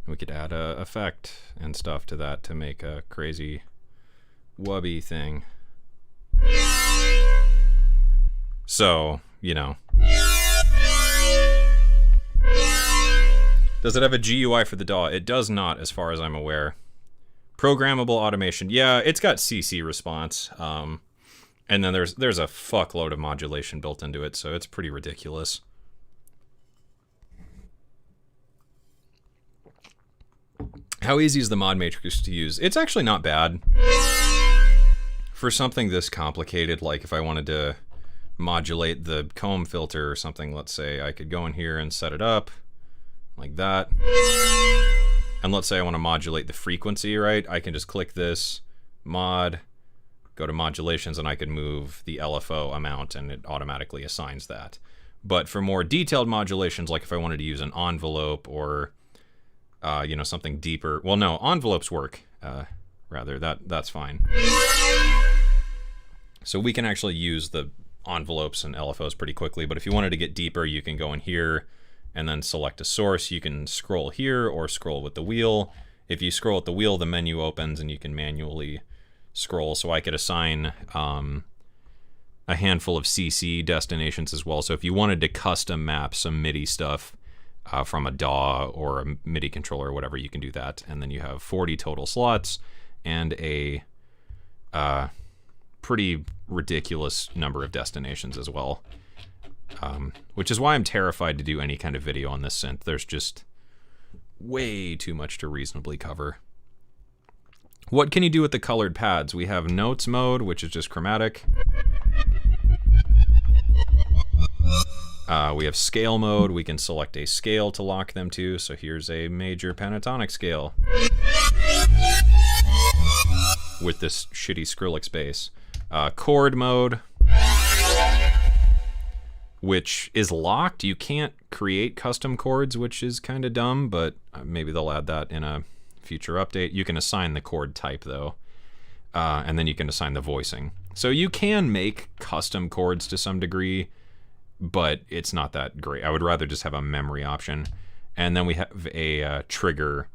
We could add a effect and stuff to that to make a crazy wubby thing. So, you know. Does it have a GUI for the DAW? It does not, as far as I'm aware. Programmable automation. Yeah, it's got CC response. And then there's a fuckload of modulation built into it, so it's pretty ridiculous. How easy is the mod matrix to use? It's actually not bad. For something this complicated, like if I wanted to modulate the comb filter or something, let's say, I could go in here and set it up like that. And let's say I want to modulate the frequency, right? I can just click this, mod, go to modulations, and I can move the LFO amount and it automatically assigns that. But for more detailed modulations, like if I wanted to use an envelope or you know, something deeper. Well, no, envelopes work, rather. That's fine. So we can actually use the envelopes and LFOs pretty quickly, but if you wanted to get deeper, you can go in here and then select a source. You can scroll here or scroll with the wheel. If you scroll with the wheel, the menu opens and you can manually scroll. So I could assign a handful of CC destinations as well. So if you wanted to custom map some MIDI stuff from a DAW or a MIDI controller or whatever, you can do that. And then you have 40 total slots and a pretty ridiculous number of destinations as well. Which is why I'm terrified to do any kind of video on this synth. There's just way too much to reasonably cover. What can you do with the colored pads? We have notes mode, which is just chromatic. We have scale mode. We can select a scale to lock them to. So here's a major pentatonic scale with this shitty Skrillex bass. Chord mode, which is locked. You can't create custom chords, which is kind of dumb, but maybe they'll add that in a future update. You can assign the chord type though, and then you can assign the voicing. So you can make custom chords to some degree, but it's not that great. I would rather just have a memory option. And then we have a trigger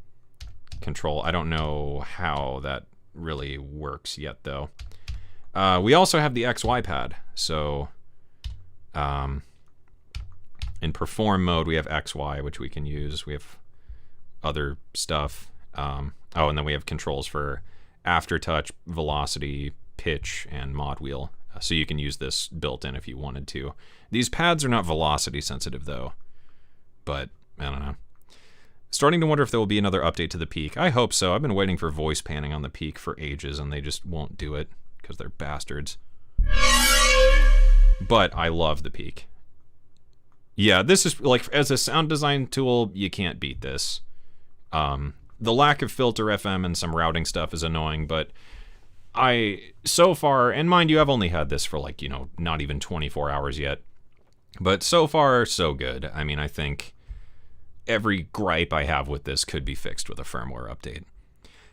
control. I don't know how that really works yet though. We also have the XY pad. So in perform mode, we have XY, which we can use. We have other stuff. Oh, and then we have controls for aftertouch, velocity, pitch, and mod wheel. So you can use this built in if you wanted to. These pads are not velocity sensitive though, but I don't know. Starting to wonder if there will be another update to the peak. I hope so. I've been waiting for voice panning on the peak for ages and they just won't do it because they're bastards. But I love the peak. Yeah, this is, like, as a sound design tool, you can't beat this. The lack of filter FM and some routing stuff is annoying, but so far, and mind you, I've only had this for, like, you know, not even 24 hours yet, but so far, so good. I mean, I think every gripe I have with this could be fixed with a firmware update.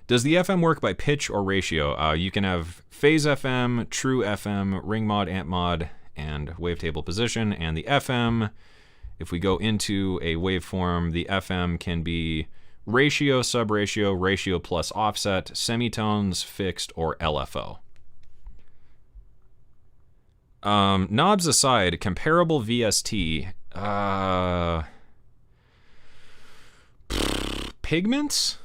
Does the FM work by pitch or ratio? You can have phase FM, true FM, ring mod, amp mod, and wavetable position, and the FM, if we go into a waveform, the FM can be ratio, subratio, ratio plus offset, semitones, fixed, or LFO. Knobs aside, comparable VST. Pigments?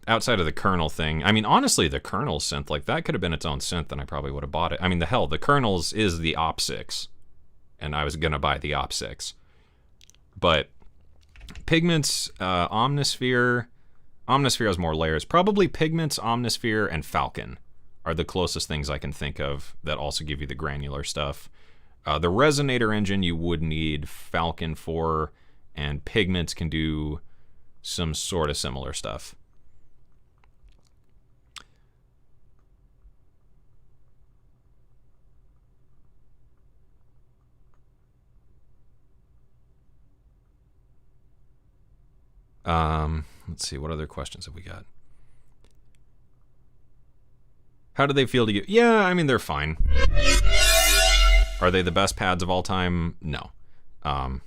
Outside of the kernel thing. I mean, honestly, the kernel synth, like, that could have been its own synth, and I probably would have bought it. I mean, the kernels is the Op6, and I was gonna buy the Op6. But Pigments, Omnisphere has more layers. Probably Pigments, Omnisphere, and Falcon are the closest things I can think of that also give you the granular stuff. The Resonator engine you would need Falcon for, and Pigments can do some sort of similar stuff. Let's see, what other questions have we got? How do they feel to you? Yeah, I mean, they're fine. Are they the best pads of all time? No. I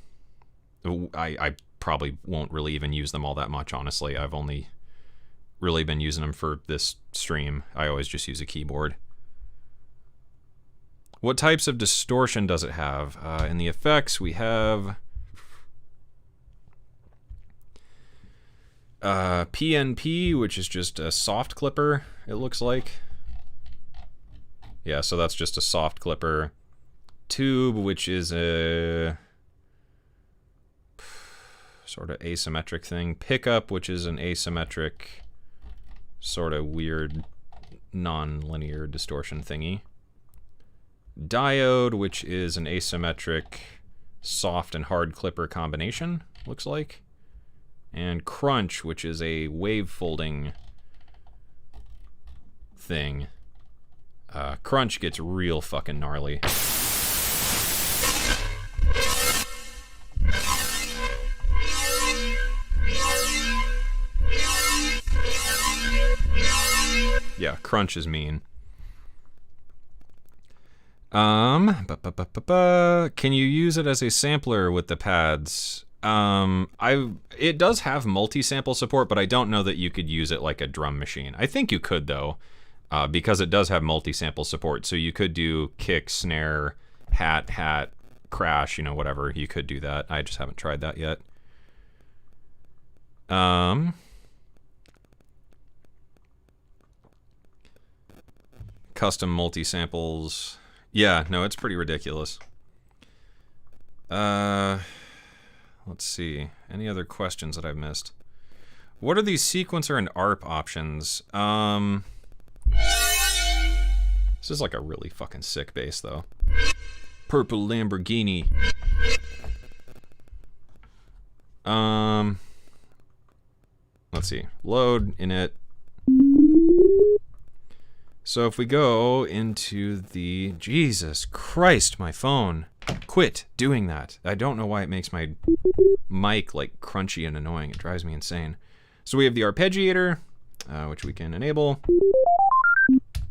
probably won't really even use them all that much, honestly. I've only really been using them for this stream. I always just use a keyboard. What types of distortion does it have? In the effects, we have PNP, which is just a soft clipper, it looks like. Yeah, so that's just a soft clipper. Tube, which is a sort of asymmetric thing. Pickup, which is an asymmetric, sort of weird, non-linear distortion thingy. Diode, which is an asymmetric, soft and hard clipper combination, looks like. And Crunch, which is a wave folding thing. Crunch gets real fucking gnarly. Yeah, Crunch is mean. Can you use it as a sampler with the pads? It does have multi-sample support, but I don't know that you could use it like a drum machine. I think you could, though, because it does have multi-sample support. So you could do kick, snare, hat, crash, you know, whatever. You could do that. I just haven't tried that yet. Custom multi-samples. Yeah, no, it's pretty ridiculous. Let's see. Any other questions that I've missed? What are these sequencer and ARP options? This is like a really fucking sick bass, though. Purple Lamborghini. Let's see. Load, init. So if we go into the... Jesus Christ, my phone. Quit doing that. I don't know why it makes my mic like crunchy and annoying. It drives me insane. So we have the arpeggiator, which we can enable.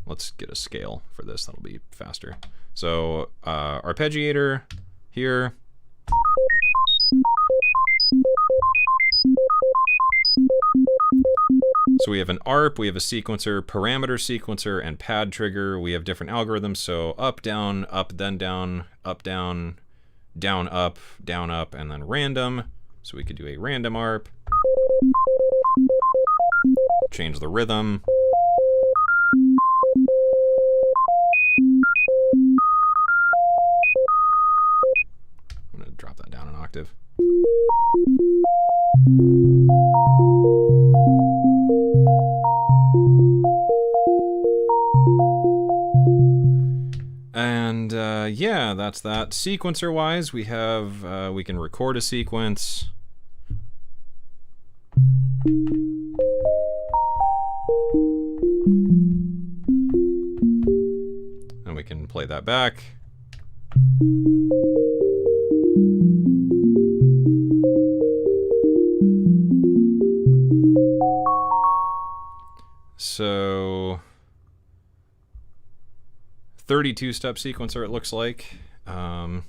Let's get a scale for this. That'll be faster. So arpeggiator here. So we have an ARP, we have a sequencer, parameter sequencer, and pad trigger. We have different algorithms, so up, then down, up, down, up, and then random. So we could do a random ARP. Change the rhythm. I'm gonna drop that down an octave. Yeah, that's that. Sequencer-wise, we have, we can record a sequence. And we can play that back. So 32-step sequencer it looks like. And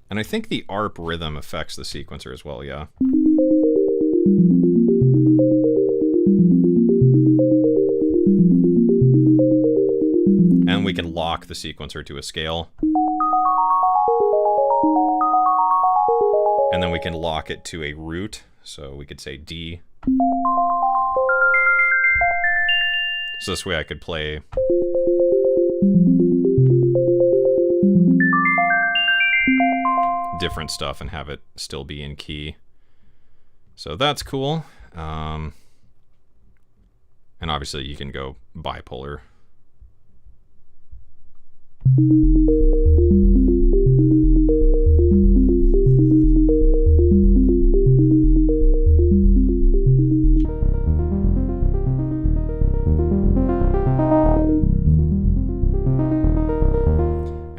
I think the ARP rhythm affects the sequencer as well, yeah. And we can lock the sequencer to a scale. And then we can lock it to a root. So we could say D. So this way I could play different stuff and have it still be in key. So that's cool. And obviously you can go bipolar.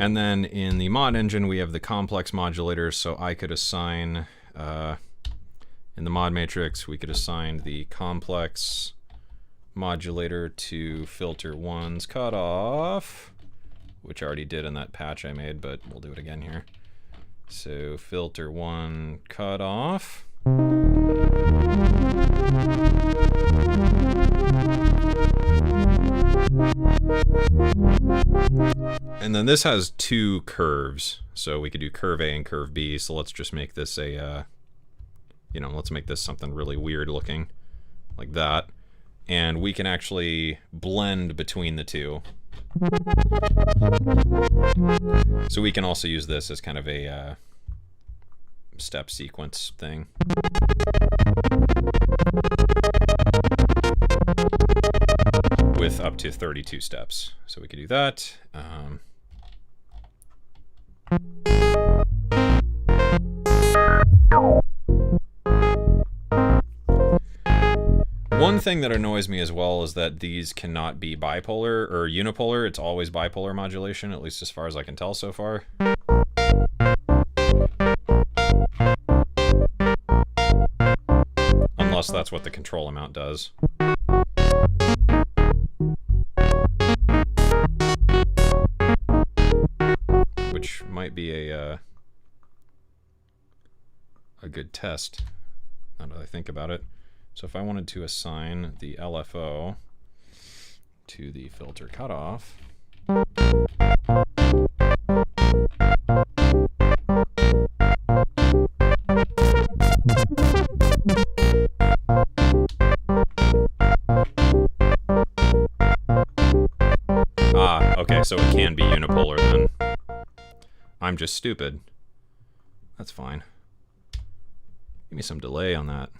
And then in the mod engine, we have the complex modulators, so I could assign, in the mod matrix, we could assign the complex modulator to filter 1's cutoff, which I already did in that patch I made, but we'll do it again here. So filter 1 cutoff. And then this has two curves, so we could do curve A and curve B. So let's just make this a, you know, let's make this something really weird looking, like that. And we can actually blend between the two. So we can also use this as kind of a step sequence thing. With up to 32 steps. So we could do that. One thing that annoys me as well is that these cannot be bipolar or unipolar. It's always bipolar modulation, at least as far as I can tell so far. Unless that's what the control amount does. Which might be a good test, now that I think about it. So if I wanted to assign the LFO to the filter cutoff, okay, so it can be unipolar then. I'm just stupid. That's fine. Give me some delay on that.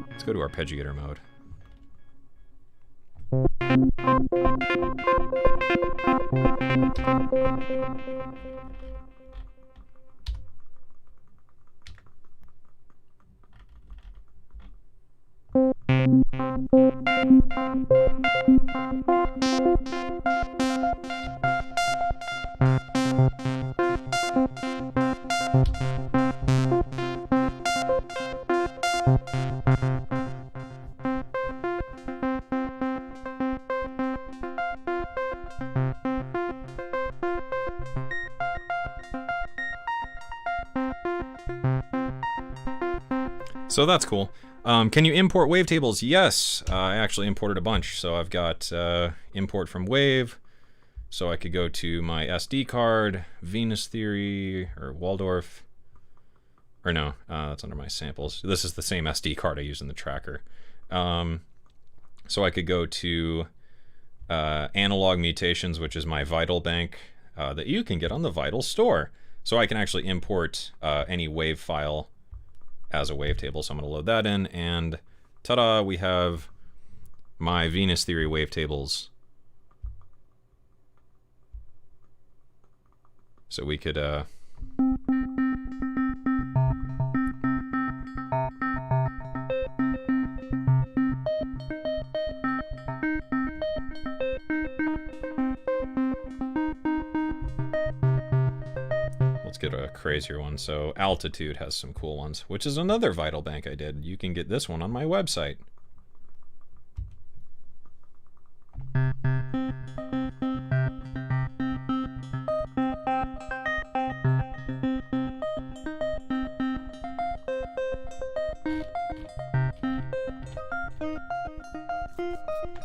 Let's go to arpeggiator mode. So that's cool. Can you import wavetables? Yes, I actually imported a bunch. So I've got import from wave. So I could go to my SD card, Venus Theory, or Waldorf. Or no, that's under my samples. This is the same SD card I use in the tracker. So I could go to analog mutations, which is my Vital bank that you can get on the Vital store. So I can actually import any wave file as a wavetable. So I'm going to load that in, and ta-da, we have my Venus Theory wavetables So we could, let's get a crazier one. So Altitude has some cool ones, which is another Vital Bank I did. You can get this one on my website.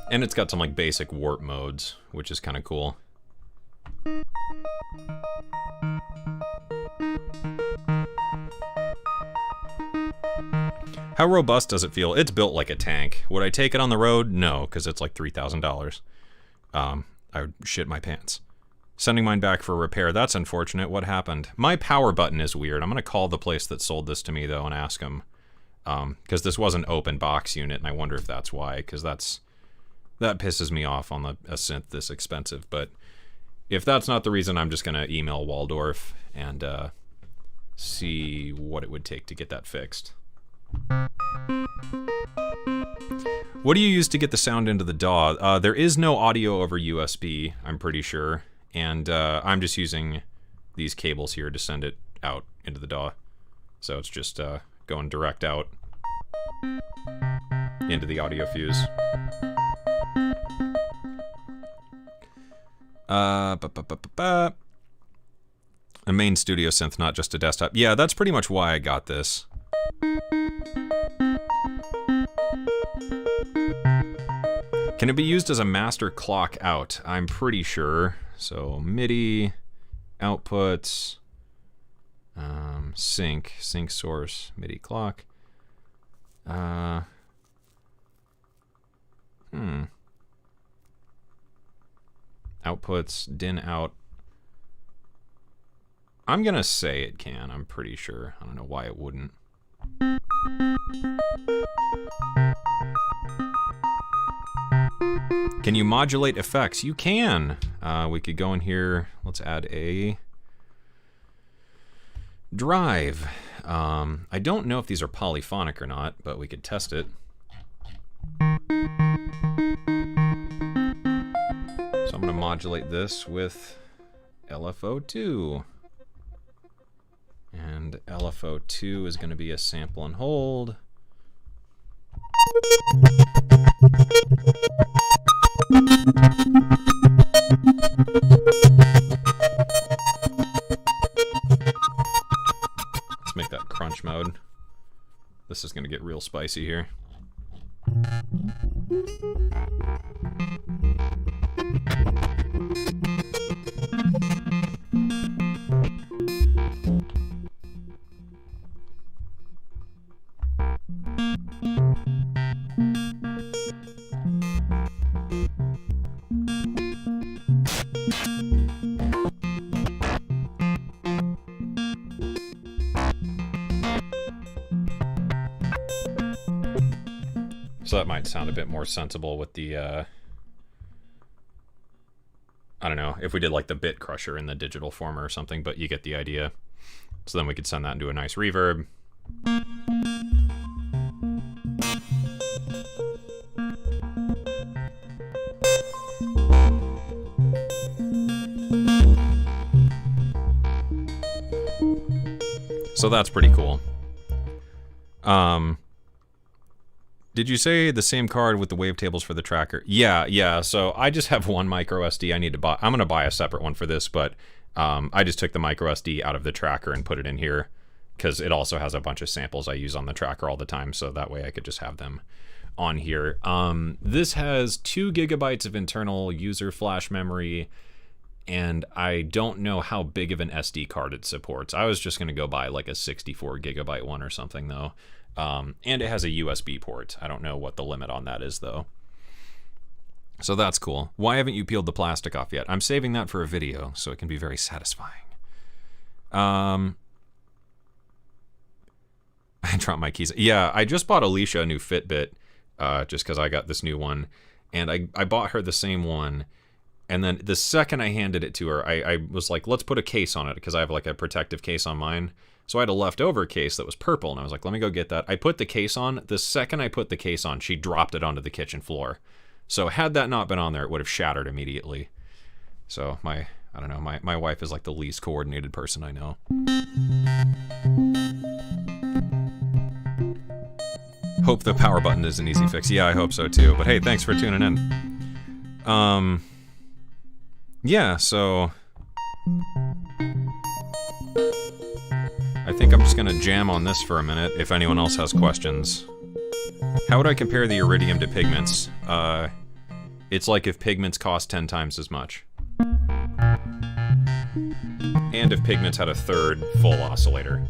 And it's got some like basic warp modes, which is kind of cool. How robust does it feel? It's built like a tank. Would I take it on the road? No, because it's like $3,000. I would shit my pants. Sending mine back for repair. That's unfortunate. What happened? My power button is weird. I'm going to call the place that sold this to me, though, and ask them. Because this was an open box unit, and I wonder if that's why, because that pisses me off on a synth this expensive. But if that's not the reason, I'm just going to email Waldorf and see what it would take to get that fixed. What do you use to get the sound into the DAW? There is no audio over USB, I'm pretty sure. And I'm just using these cables here to send it out into the DAW. So it's just going direct out into the audio fuse. A main studio synth, not just a desktop. Yeah, that's pretty much why I got this. Can it be used as a master clock out? I'm pretty sure. So MIDI, outputs, sync source, MIDI clock. Outputs, DIN out. I'm gonna say it can, I'm pretty sure. I don't know why it wouldn't. Can you modulate effects? You can. We could go in here. Let's add a drive. I don't know if these are polyphonic or not, but we could test it. So I'm going to modulate this with LFO2. And LFO2 is going to be a sample and hold. Let's make that crunch mode. This is going to get real spicy here. So that might sound a bit more sensible with the, I don't know, if we did like the bit crusher in the digital former or something, but you get the idea. So then we could send that into a nice reverb. So that's pretty cool. Did you say the same card with the wavetables for the tracker? Yeah. So I just have one micro SD. I need to buy. I'm gonna buy a separate one for this, but I just took the micro SD out of the tracker and put it in here because it also has a bunch of samples I use on the tracker all the time. So that way I could just have them on here. This has 2 gigabytes of internal user flash memory, and I don't know how big of an SD card it supports. I was just gonna go buy like a 64 gigabyte one or something though. And it has a USB port. I don't know what the limit on that is, though. So that's cool. Why haven't you peeled the plastic off yet? I'm saving that for a video, so it can be very satisfying. I dropped my keys. Yeah, I just bought Alicia a new Fitbit, just because I got this new one. And I bought her the same one And then the second I handed it to her, I was like, let's put a case on it, because I have like a protective case on mine. So I had a leftover case that was purple, and I was like, let me go get that. I put the case on. The second I put the case on, she dropped it onto the kitchen floor. So had that not been on there, it would have shattered immediately. So I don't know, my wife is like the least coordinated person I know. Hope the power button is an easy fix. Yeah, I hope so too. But hey, thanks for tuning in. Yeah, so I think I'm just gonna jam on this for a minute if anyone else has questions. How would I compare the Iridium to Pigments? It's like if Pigments cost 10 times as much. And if Pigments had a third full oscillator.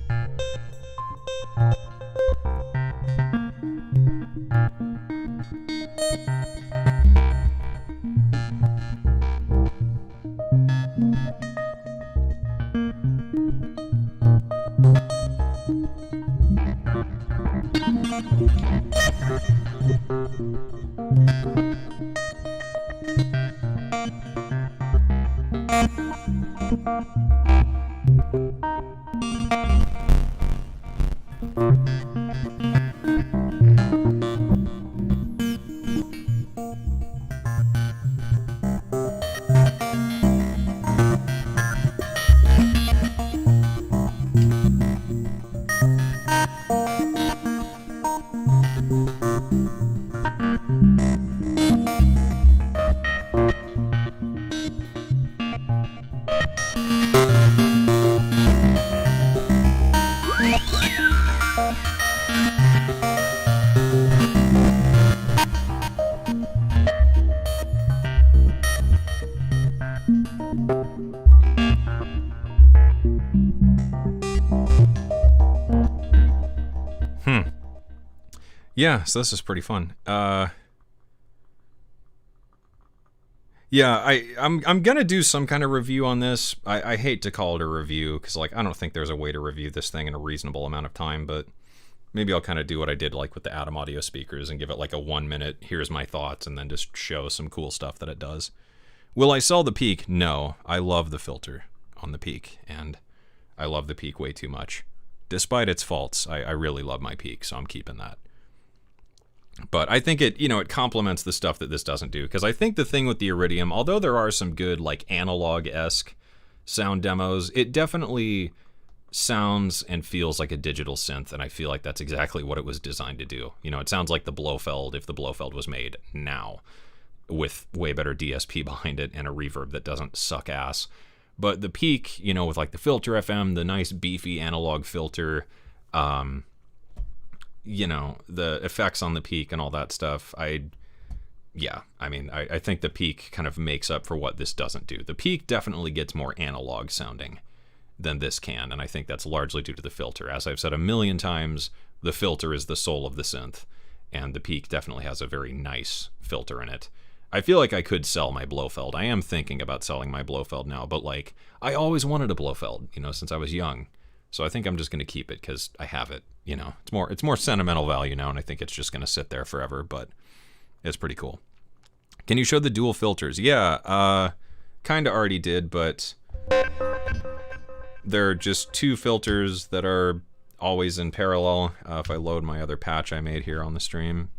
Yeah, so this is pretty fun. Yeah, I'm gonna do some kind of review on this. I hate to call it a review, because like I don't think there's a way to review this thing in a reasonable amount of time, but maybe I'll kind of do what I did like with the Atom audio speakers and give it like a 1 minute, here's my thoughts, and then just show some cool stuff that it does. Will I sell the Peak? No. I love the filter on the Peak, and I love the Peak way too much. Despite its faults, I really love my Peak, so I'm keeping that. But I think it, it complements the stuff that this doesn't do. Because I think the thing with the Iridium, although there are some good, like, analog-esque sound demos, it definitely sounds and feels like a digital synth, and I feel like that's exactly what it was designed to do. It sounds like the Blofeld, if the Blofeld was made now, with way better DSP behind it and a reverb that doesn't suck ass. But the Peak, with, like, the Filter FM, the nice, beefy analog filter, the effects on the Peak and all that stuff, I think the Peak kind of makes up for what this doesn't do. The Peak definitely gets more analog sounding than this can, and I think that's largely due to the filter. As I've said a million times, the filter is the soul of the synth, and the Peak definitely has a very nice filter in it. I feel like I could sell my Blofeld. I am thinking about selling my Blofeld now, but like, I always wanted a Blofeld, since I was young. So I think I'm just going to keep it because I have it. It's more sentimental value now, and I think it's just going to sit there forever. But it's pretty cool. Can you show the dual filters? Yeah, kind of already did, but there are just two filters that are always in parallel. If I load my other patch I made here on the stream.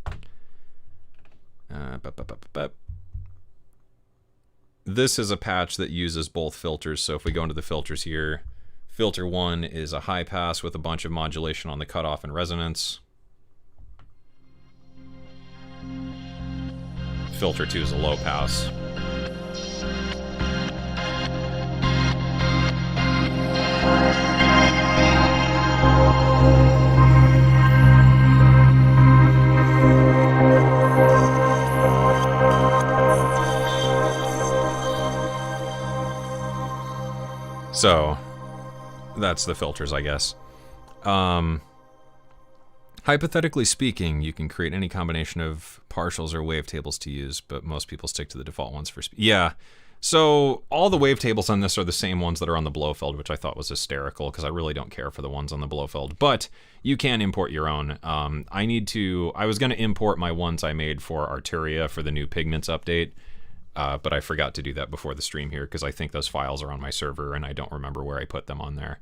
This is a patch that uses both filters. So if we go into the filters here, Filter 1 is a high pass with a bunch of modulation on the cutoff and resonance. Filter 2 is a low pass. So that's the filters, I guess. Hypothetically speaking, you can create any combination of partials or wavetables to use, but most people stick to the default ones for speed. Yeah, so all the wavetables on this are the same ones that are on the Blofeld, which I thought was hysterical, because I really don't care for the ones on the Blofeld, but you can import your own. I was going to import my ones I made for Arturia for the new Pigments update, but I forgot to do that before the stream here because I think those files are on my server and I don't remember where I put them on there.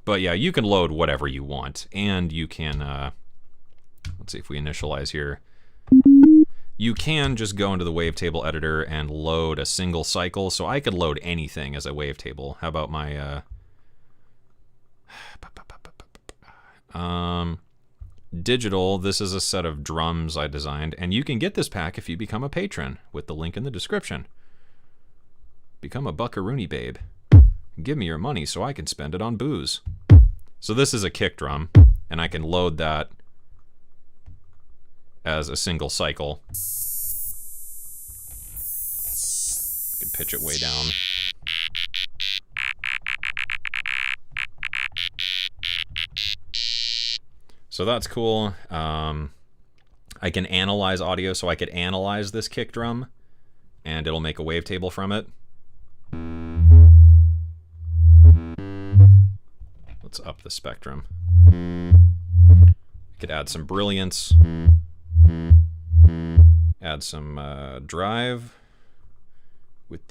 But yeah, you can load whatever you want, and you can, let's see if we initialize here. You can just go into the wavetable editor and load a single cycle, so I could load anything as a wavetable. How about my, digital, this is a set of drums I designed, and you can get this pack if you become a patron with the link in the description. Become a buckaroonie babe. Give me your money so I can spend it on booze. So this is a kick drum, and I can load that as a single cycle. I can pitch it way down. So that's cool. I can analyze audio, so I could analyze this kick drum, and it'll make a wavetable from it. Let's up the spectrum. I could add some brilliance, add some drive with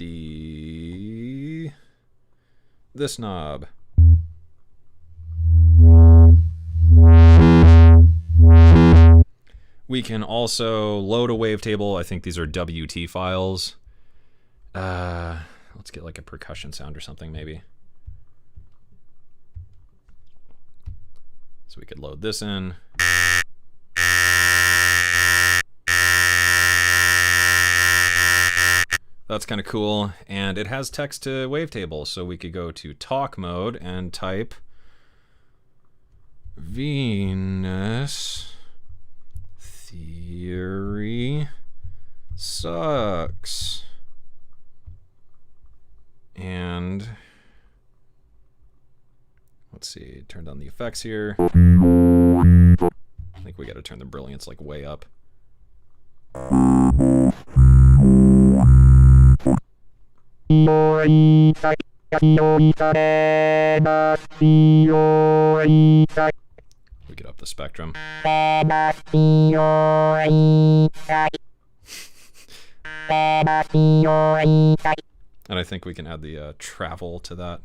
this knob. We can also load a wavetable. I think these are WT files. Let's get like a percussion sound or something maybe. So we could load this in. That's kind of cool. And it has text to wavetable, so we could go to talk mode and type Venus Theory sucks. And let's see, turn down the effects here. I think we got to turn the brilliance like way up. We get up the spectrum. And I think we can add the travel to that.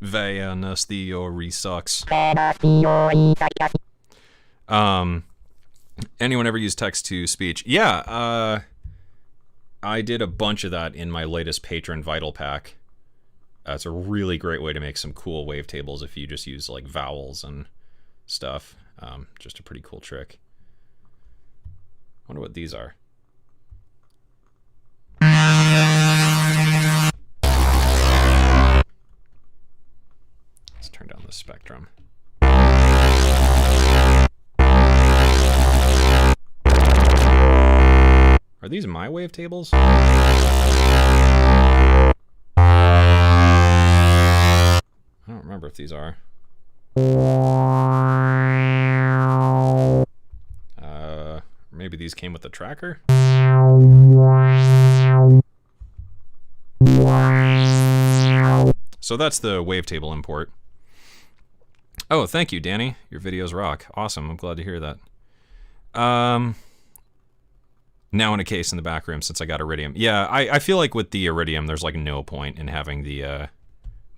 Venus Theory sucks. Anyone ever use text to speech? Yeah, I did a bunch of that in my latest Patron Vital Pack. It's a really great way to make some cool wavetables if you just use like vowels and stuff. Just a pretty cool trick. Wonder what these are. Let's turn down the spectrum. Are these my wavetables? I don't remember if these are. Maybe these came with the tracker? So that's the wavetable import. Oh, thank you, Danny. Your videos rock. Awesome. I'm glad to hear that. Now in a case in the back room since I got Iridium. Yeah, I feel like with the Iridium, there's like no point in having the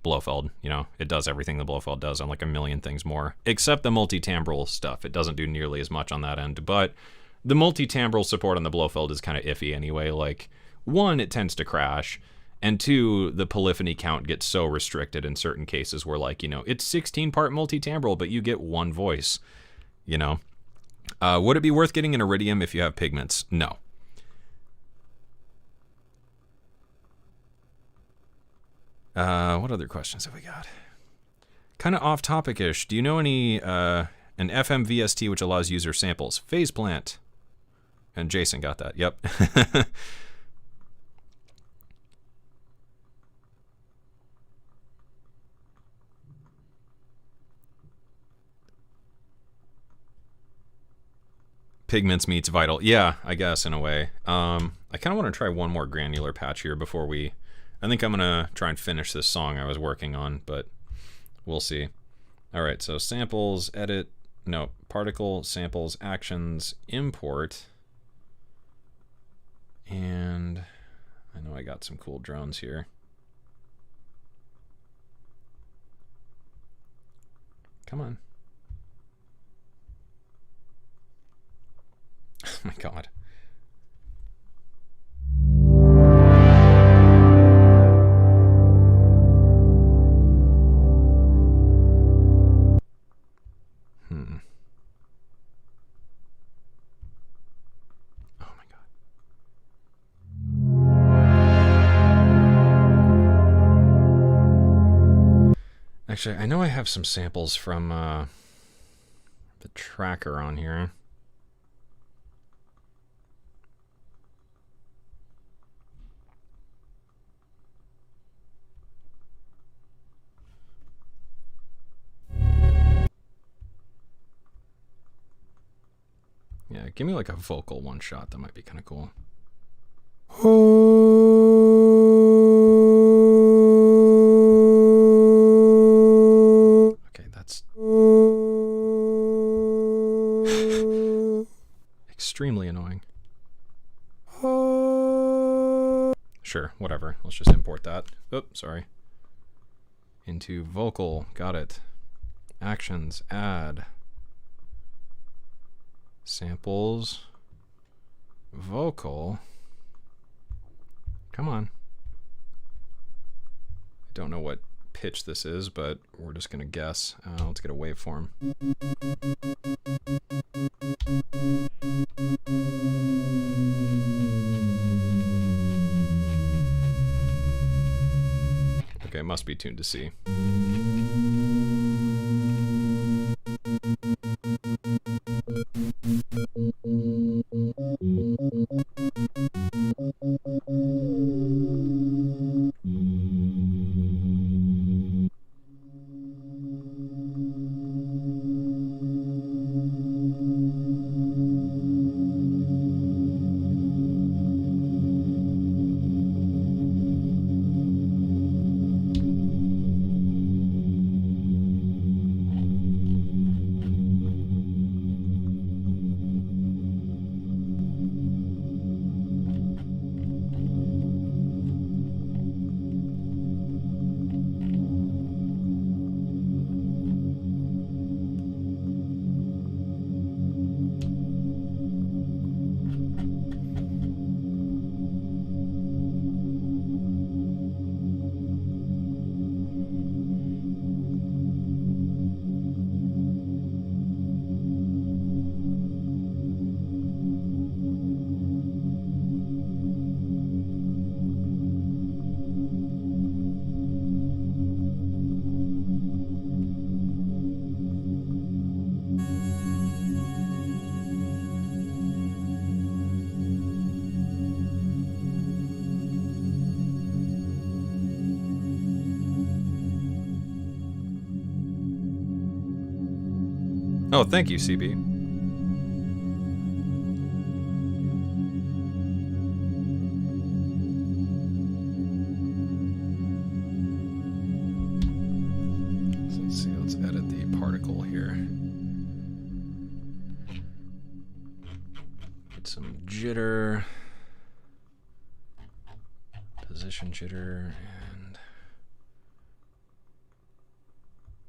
Blofeld. You know, it does everything the Blofeld does and like a million things more. Except the multi-timbral stuff. It doesn't do nearly as much on that end. But the multi-timbral support on the Blofeld is kind of iffy anyway. Like, one, it tends to crash. And two, the polyphony count gets so restricted in certain cases where, like, you know, it's 16-part multi-timbral, but you get one voice, you know. Would it be worth getting an Iridium if you have pigments? No. What other questions have we got? Kind of off-topic-ish. Do you know any, an FM VST which allows user samples? Phase plant. And Jason got that. Yep. Pigments meets Vital. Yeah, I guess in a way. I kind of want to try one more granular patch here before we... I think I'm going to try and finish this song I was working on, but we'll see. All right, so samples, edit, no, particle, samples, actions, import. And I know I got some cool drones here. Come on. Oh my God. Oh my God. Actually, I know I have some samples from the tracker on here. Yeah, give me like a vocal one shot. That might be kind of cool. Okay, that's extremely annoying. Sure, whatever. Let's just import that. Oops, sorry. Into vocal. Got it. Actions. Add. Samples. Vocal. Come on. I don't know what pitch this is, but we're just gonna guess. Let's get a waveform. Okay, it must be tuned to C. Oh, thank you, CB. So let's see, let's edit the particle here. Get some jitter, position jitter, and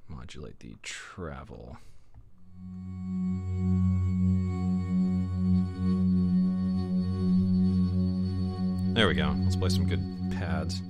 modulate the travel. There we go. Let's play some good pads.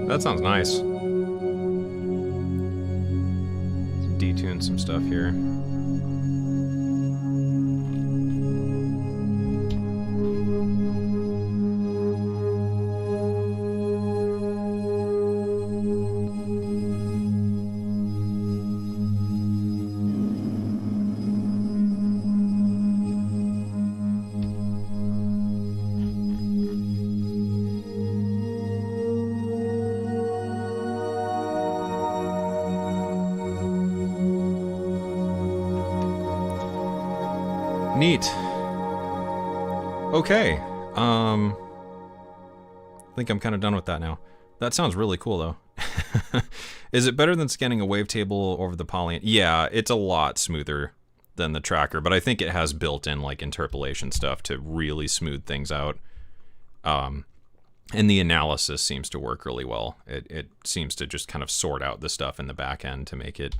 That sounds nice. Let's detune some stuff here. Neat. Okay. I think I'm kind of done with that now. That sounds really cool, though. Is it better than scanning a wavetable over the poly? Yeah, it's a lot smoother than the tracker, but I think it has built-in like interpolation stuff to really smooth things out. And the analysis seems to work really well. It seems to just kind of sort out the stuff in the back end to make it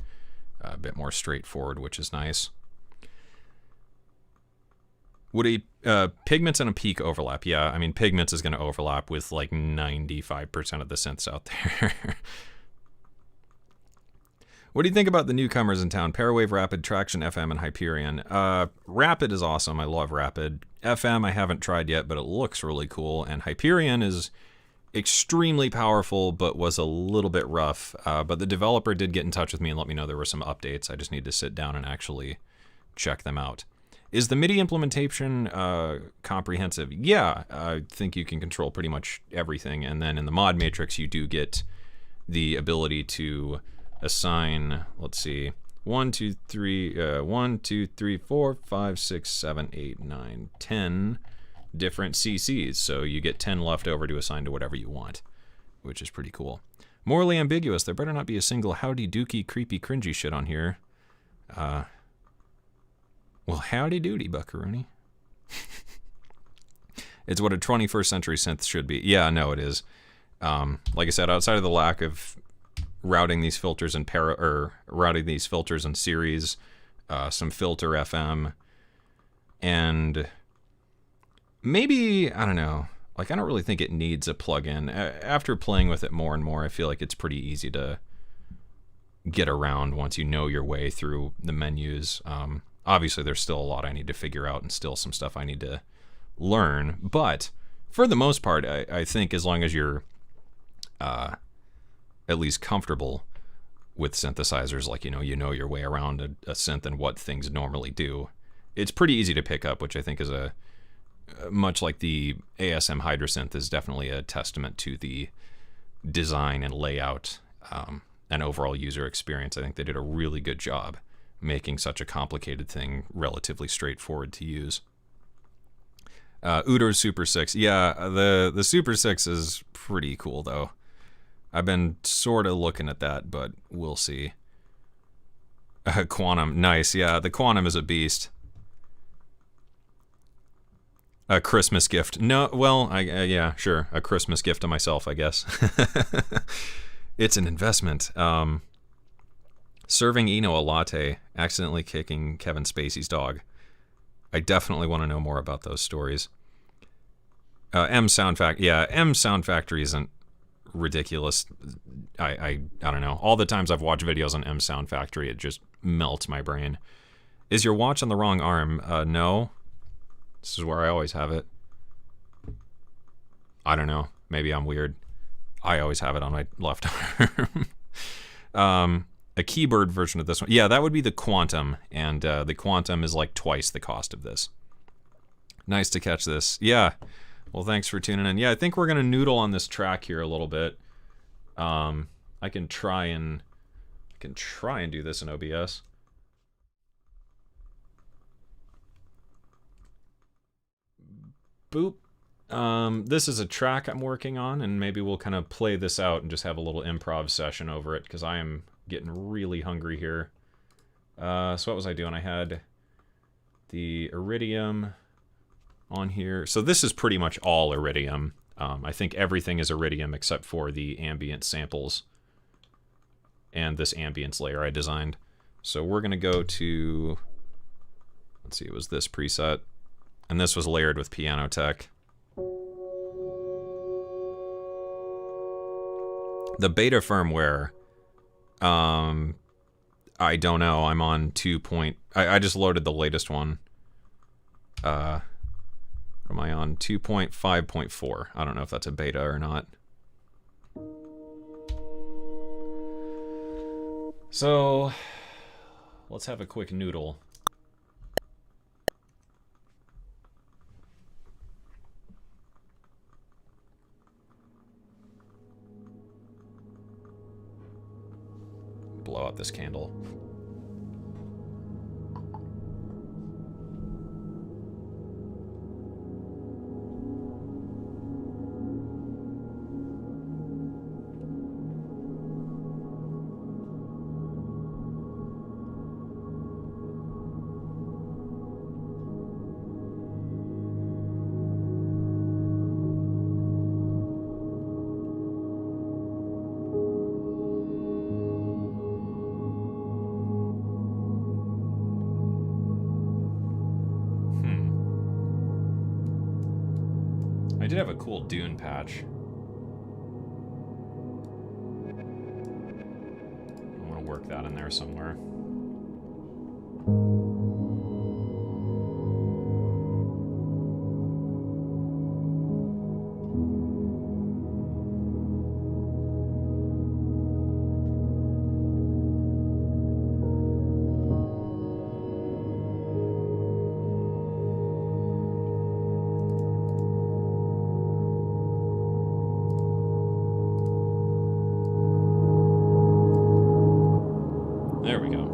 a bit more straightforward, which is nice. Would a pigments and a peak overlap? Yeah, I mean, pigments is going to overlap with like 95% of the synths out there. What do you think about the newcomers in town? Parawave, Rapid, Traction, FM, and Hyperion. Rapid is awesome. I love Rapid. FM I haven't tried yet, but it looks really cool. And Hyperion is extremely powerful, but was a little bit rough. But the developer did get in touch with me and let me know there were some updates. I just need to sit down and actually check them out. Is the MIDI implementation comprehensive? Yeah, I think you can control pretty much everything. And then in the mod matrix, you do get the ability to assign, let's see, 1, 2, 3, 4, 5, 6, 7, 8, 9, 10 different CCs. So you get 10 left over to assign to whatever you want, which is pretty cool. Morally ambiguous. There better not be a single howdy dookie creepy cringy shit on here. Well, howdy doody, buckaroonie. It's what a 21st century synth should be. Yeah, no, it is. Like I said, outside of the lack of routing these filters in routing these filters in series, some filter FM, and maybe, I don't know, like I don't really think it needs a plugin. After playing with it more and more, I feel like it's pretty easy to get around once you know your way through the menus. Obviously, there's still a lot I need to figure out and still some stuff I need to learn. But for the most part, I think as long as you're at least comfortable with synthesizers, like, you know your way around a synth and what things normally do, it's pretty easy to pick up, which I think is much like the ASM Hydrasynth is definitely a testament to the design and layout and overall user experience. I think they did a really good job making such a complicated thing relatively straightforward to use. Udor's Super 6. Yeah, the Super 6 is pretty cool, though. I've been sort of looking at that, but we'll see. Quantum, nice. Yeah, the Quantum is a beast. A Christmas gift. No, well, yeah, sure. A Christmas gift to myself, I guess. It's an investment. Serving Eno a latte, accidentally kicking Kevin Spacey's dog. I definitely want to know more about those stories. M Sound Factory isn't ridiculous. I don't know. All the times I've watched videos on M Sound Factory, it just melts my brain. Is your watch on the wrong arm? No. This is where I always have it. I don't know. Maybe I'm weird. I always have it on my left arm. A keyboard version of this one. Yeah, that would be the Quantum, and the Quantum is like twice the cost of this. Nice to catch this. Yeah. Well, thanks for tuning in. Yeah, I think we're gonna noodle on this track here a little bit. I can try and do this in OBS. Boop. This is a track I'm working on, and maybe we'll kind of play this out and just have a little improv session over it, because I am getting really hungry here. So what was I doing? I had the Iridium on here. So this is pretty much all Iridium. I think everything is Iridium except for the ambient samples and this ambience layer I designed. So we're going to go to, let's see, it was this preset. And this was layered with Piano Tech. The beta firmware, I don't know. I'm on 2. I just loaded the latest one. What am I on? 2.5.4. I don't know if that's a beta or not. So, let's have a quick noodle. Blow out this candle. I did have a cool dune patch. I want to work that in there somewhere. There we go.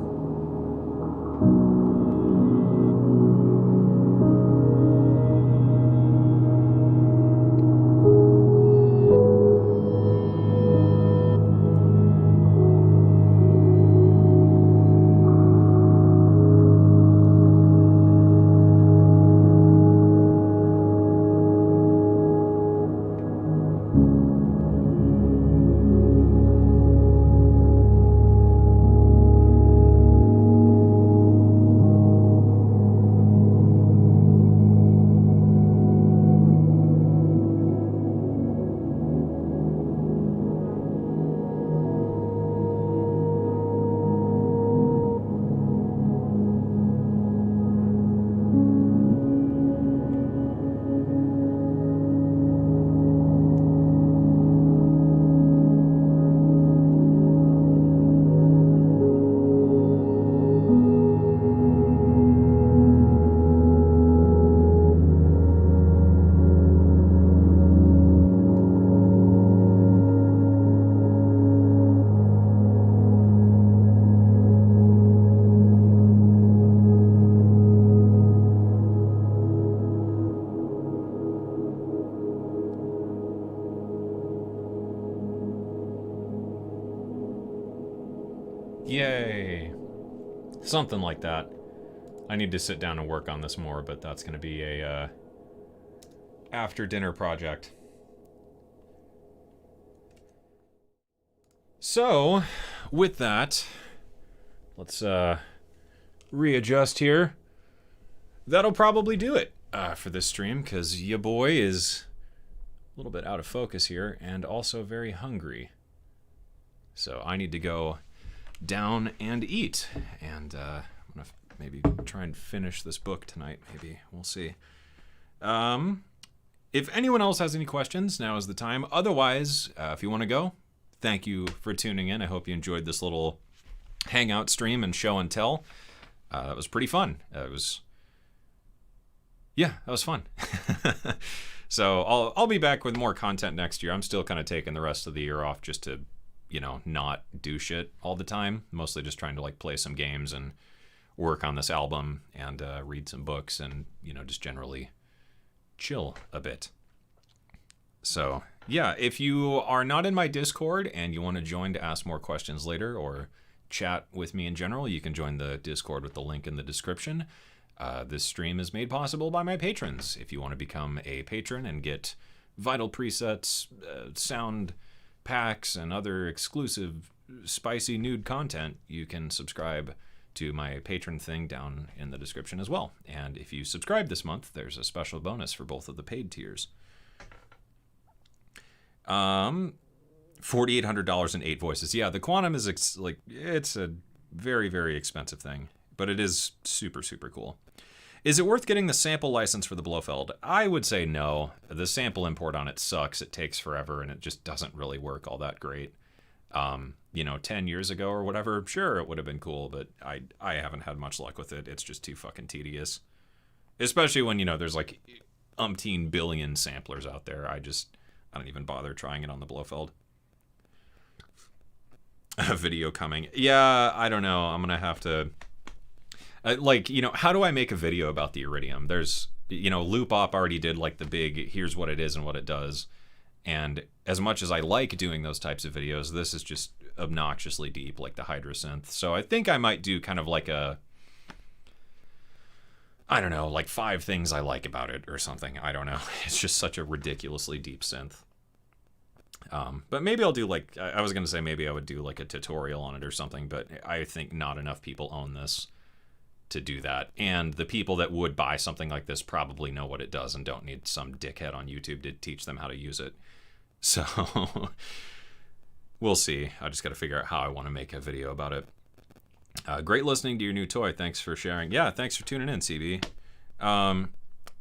Yay. Something like that. I need to sit down and work on this more, but that's going to be a after dinner project. So, with that, let's readjust here. That'll probably do it for this stream, because ya boy is a little bit out of focus here and also very hungry. So I need to go down and eat, and I'm gonna maybe try and finish this book tonight. Maybe we'll see. If anyone else has any questions, now is the time. Otherwise, if you want to go, thank you for tuning in. I hope you enjoyed this little hangout stream and show and tell. That was pretty fun. That was fun. So I'll be back with more content next year. I'm still kind of taking the rest of the year off just to, you know, not do shit all the time. Mostly just trying to like play some games and work on this album and read some books and, you know, just generally chill a bit. So yeah, if you are not in my Discord and you want to join to ask more questions later or chat with me in general, you can join the Discord with the link in the description. This stream is made possible by my patrons. If you want to become a patron and get vital presets, sound packs, and other exclusive spicy nude content, you can subscribe to my patron thing down in the description as well. And if you subscribe this month, there's a special bonus for both of the paid tiers. $4,800 and 8 voices. Yeah, the Quantum is it's a very, very expensive thing, but it is super, super cool. Is it worth getting the sample license for the Blofeld? I would say no. The sample import on it sucks. It takes forever, and it just doesn't really work all that great. 10 years ago or whatever, sure, it would have been cool, but I haven't had much luck with it. It's just too fucking tedious. Especially when, there's like umpteen billion samplers out there. I don't even bother trying it on the Blofeld. A video coming. Yeah, I don't know. I'm going to have to... how do I make a video about the Iridium? There's, Loopop already did like the big, here's what it is and what it does. And as much as I like doing those types of videos, this is just obnoxiously deep, like the Hydrosynth. So I think I might do kind of like like 5 things I like about it or something. I don't know. It's just such a ridiculously deep synth. But maybe I'll do I was going to say maybe I would do like a tutorial on it or something, but I think not enough people own this to do that. And the people that would buy something like this probably know what it does and don't need some dickhead on YouTube to teach them how to use it. So we'll see. I just got to figure out how I want to make a video about it. Great listening to your new toy. Thanks for sharing. Yeah, thanks for tuning in, CB.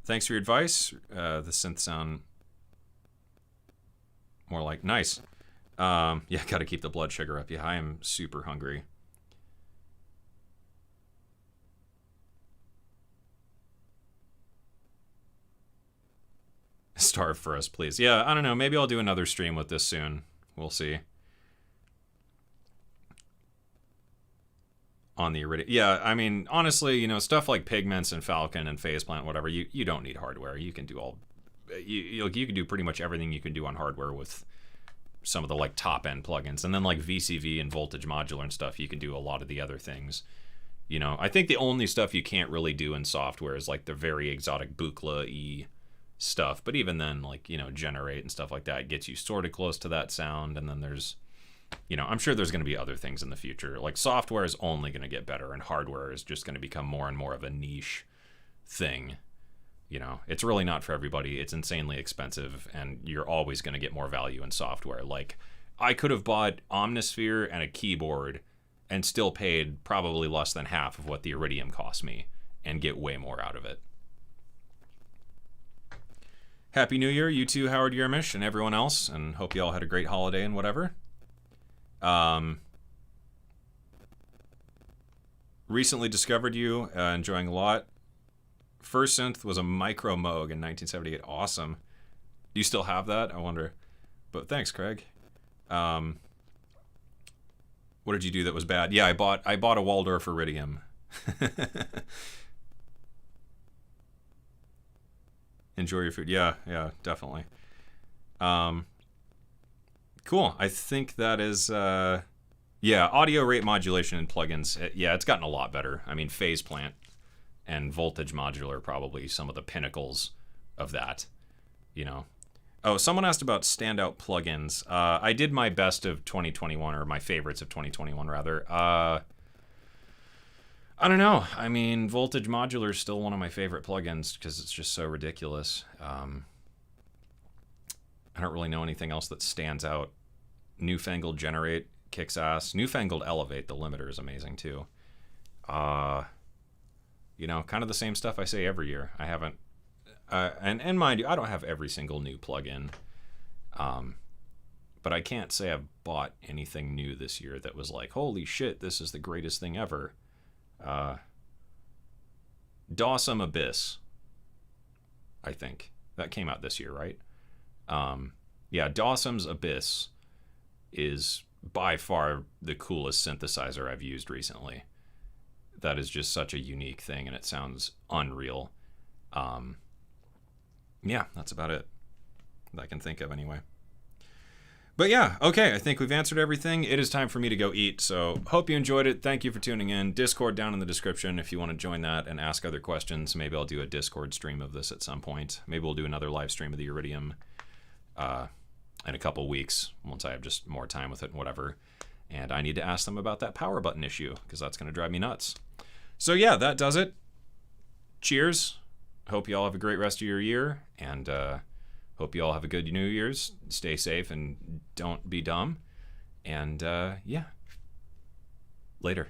Thanks for your advice. The synth sound more like nice. Yeah, got to keep the blood sugar up. Yeah, I am super hungry. Starve for us, please. Yeah, I don't know. Maybe I'll do another stream with this soon. We'll see. On the Iridium. Yeah, I mean, honestly, stuff like Pigments and Falcon and Phaseplant, whatever, you don't need hardware. You can do all... You can do pretty much everything you can do on hardware with some of the, top-end plugins. And then, VCV and Voltage Modular and stuff, you can do a lot of the other things. I think the only stuff you can't really do in software is, the very exotic Buchla-y stuff, but even then, Generate and stuff like that gets you sort of close to that sound. And then there's, I'm sure there's going to be other things in the future. Software is only going to get better, and hardware is just going to become more and more of a niche thing. It's really not for everybody. It's insanely expensive, and you're always going to get more value in software. I could have bought Omnisphere and a keyboard and still paid probably less than half of what the Iridium cost me and get way more out of it. Happy New Year, you too, Howard Yermish, and everyone else, and hope you all had a great holiday and whatever. Recently discovered you, enjoying a lot. First synth was a Micro Moog in 1978. Awesome. Do you still have that? I wonder. But thanks, Craig. What did you do that was bad? Yeah, I bought a Waldorf Iridium. Enjoy your food. Yeah, definitely. Cool. I think that is, audio rate modulation and plugins. It's gotten a lot better. I mean, Phaseplant and Voltage Modular are probably some of the pinnacles of that, Oh, someone asked about standout plugins. I did my best of 2021, or my favorites of 2021, rather. I don't know. I mean, Voltage Modular is still one of my favorite plugins because it's just so ridiculous. I don't really know anything else that stands out. Newfangled Generate kicks ass. Newfangled Elevate, the limiter, is amazing too. Kind of the same stuff I say every year. I haven't, and mind you, I don't have every single new plugin. But I can't say I've bought anything new this year that was like, holy shit, this is the greatest thing ever. Dawsome Abyss, I think. That came out this year, right? Dawsome's Abyss is by far the coolest synthesizer I've used recently. That is just such a unique thing, and it sounds unreal. That's about it that I can think of anyway. But yeah, okay, I think we've answered everything. It is time for me to go eat, so hope you enjoyed it. Thank you for tuning in. Discord down in the description if you want to join that and ask other questions. Maybe I'll do a Discord stream of this at some point. Maybe we'll do another live stream of the Iridium in a couple weeks, once I have just more time with it and whatever. And I need to ask them about that power button issue, because that's going to drive me nuts. So yeah, that does it. Cheers. Hope you all have a great rest of your year, and Hope you all have a good New Year's. Stay safe and don't be dumb. And yeah, later.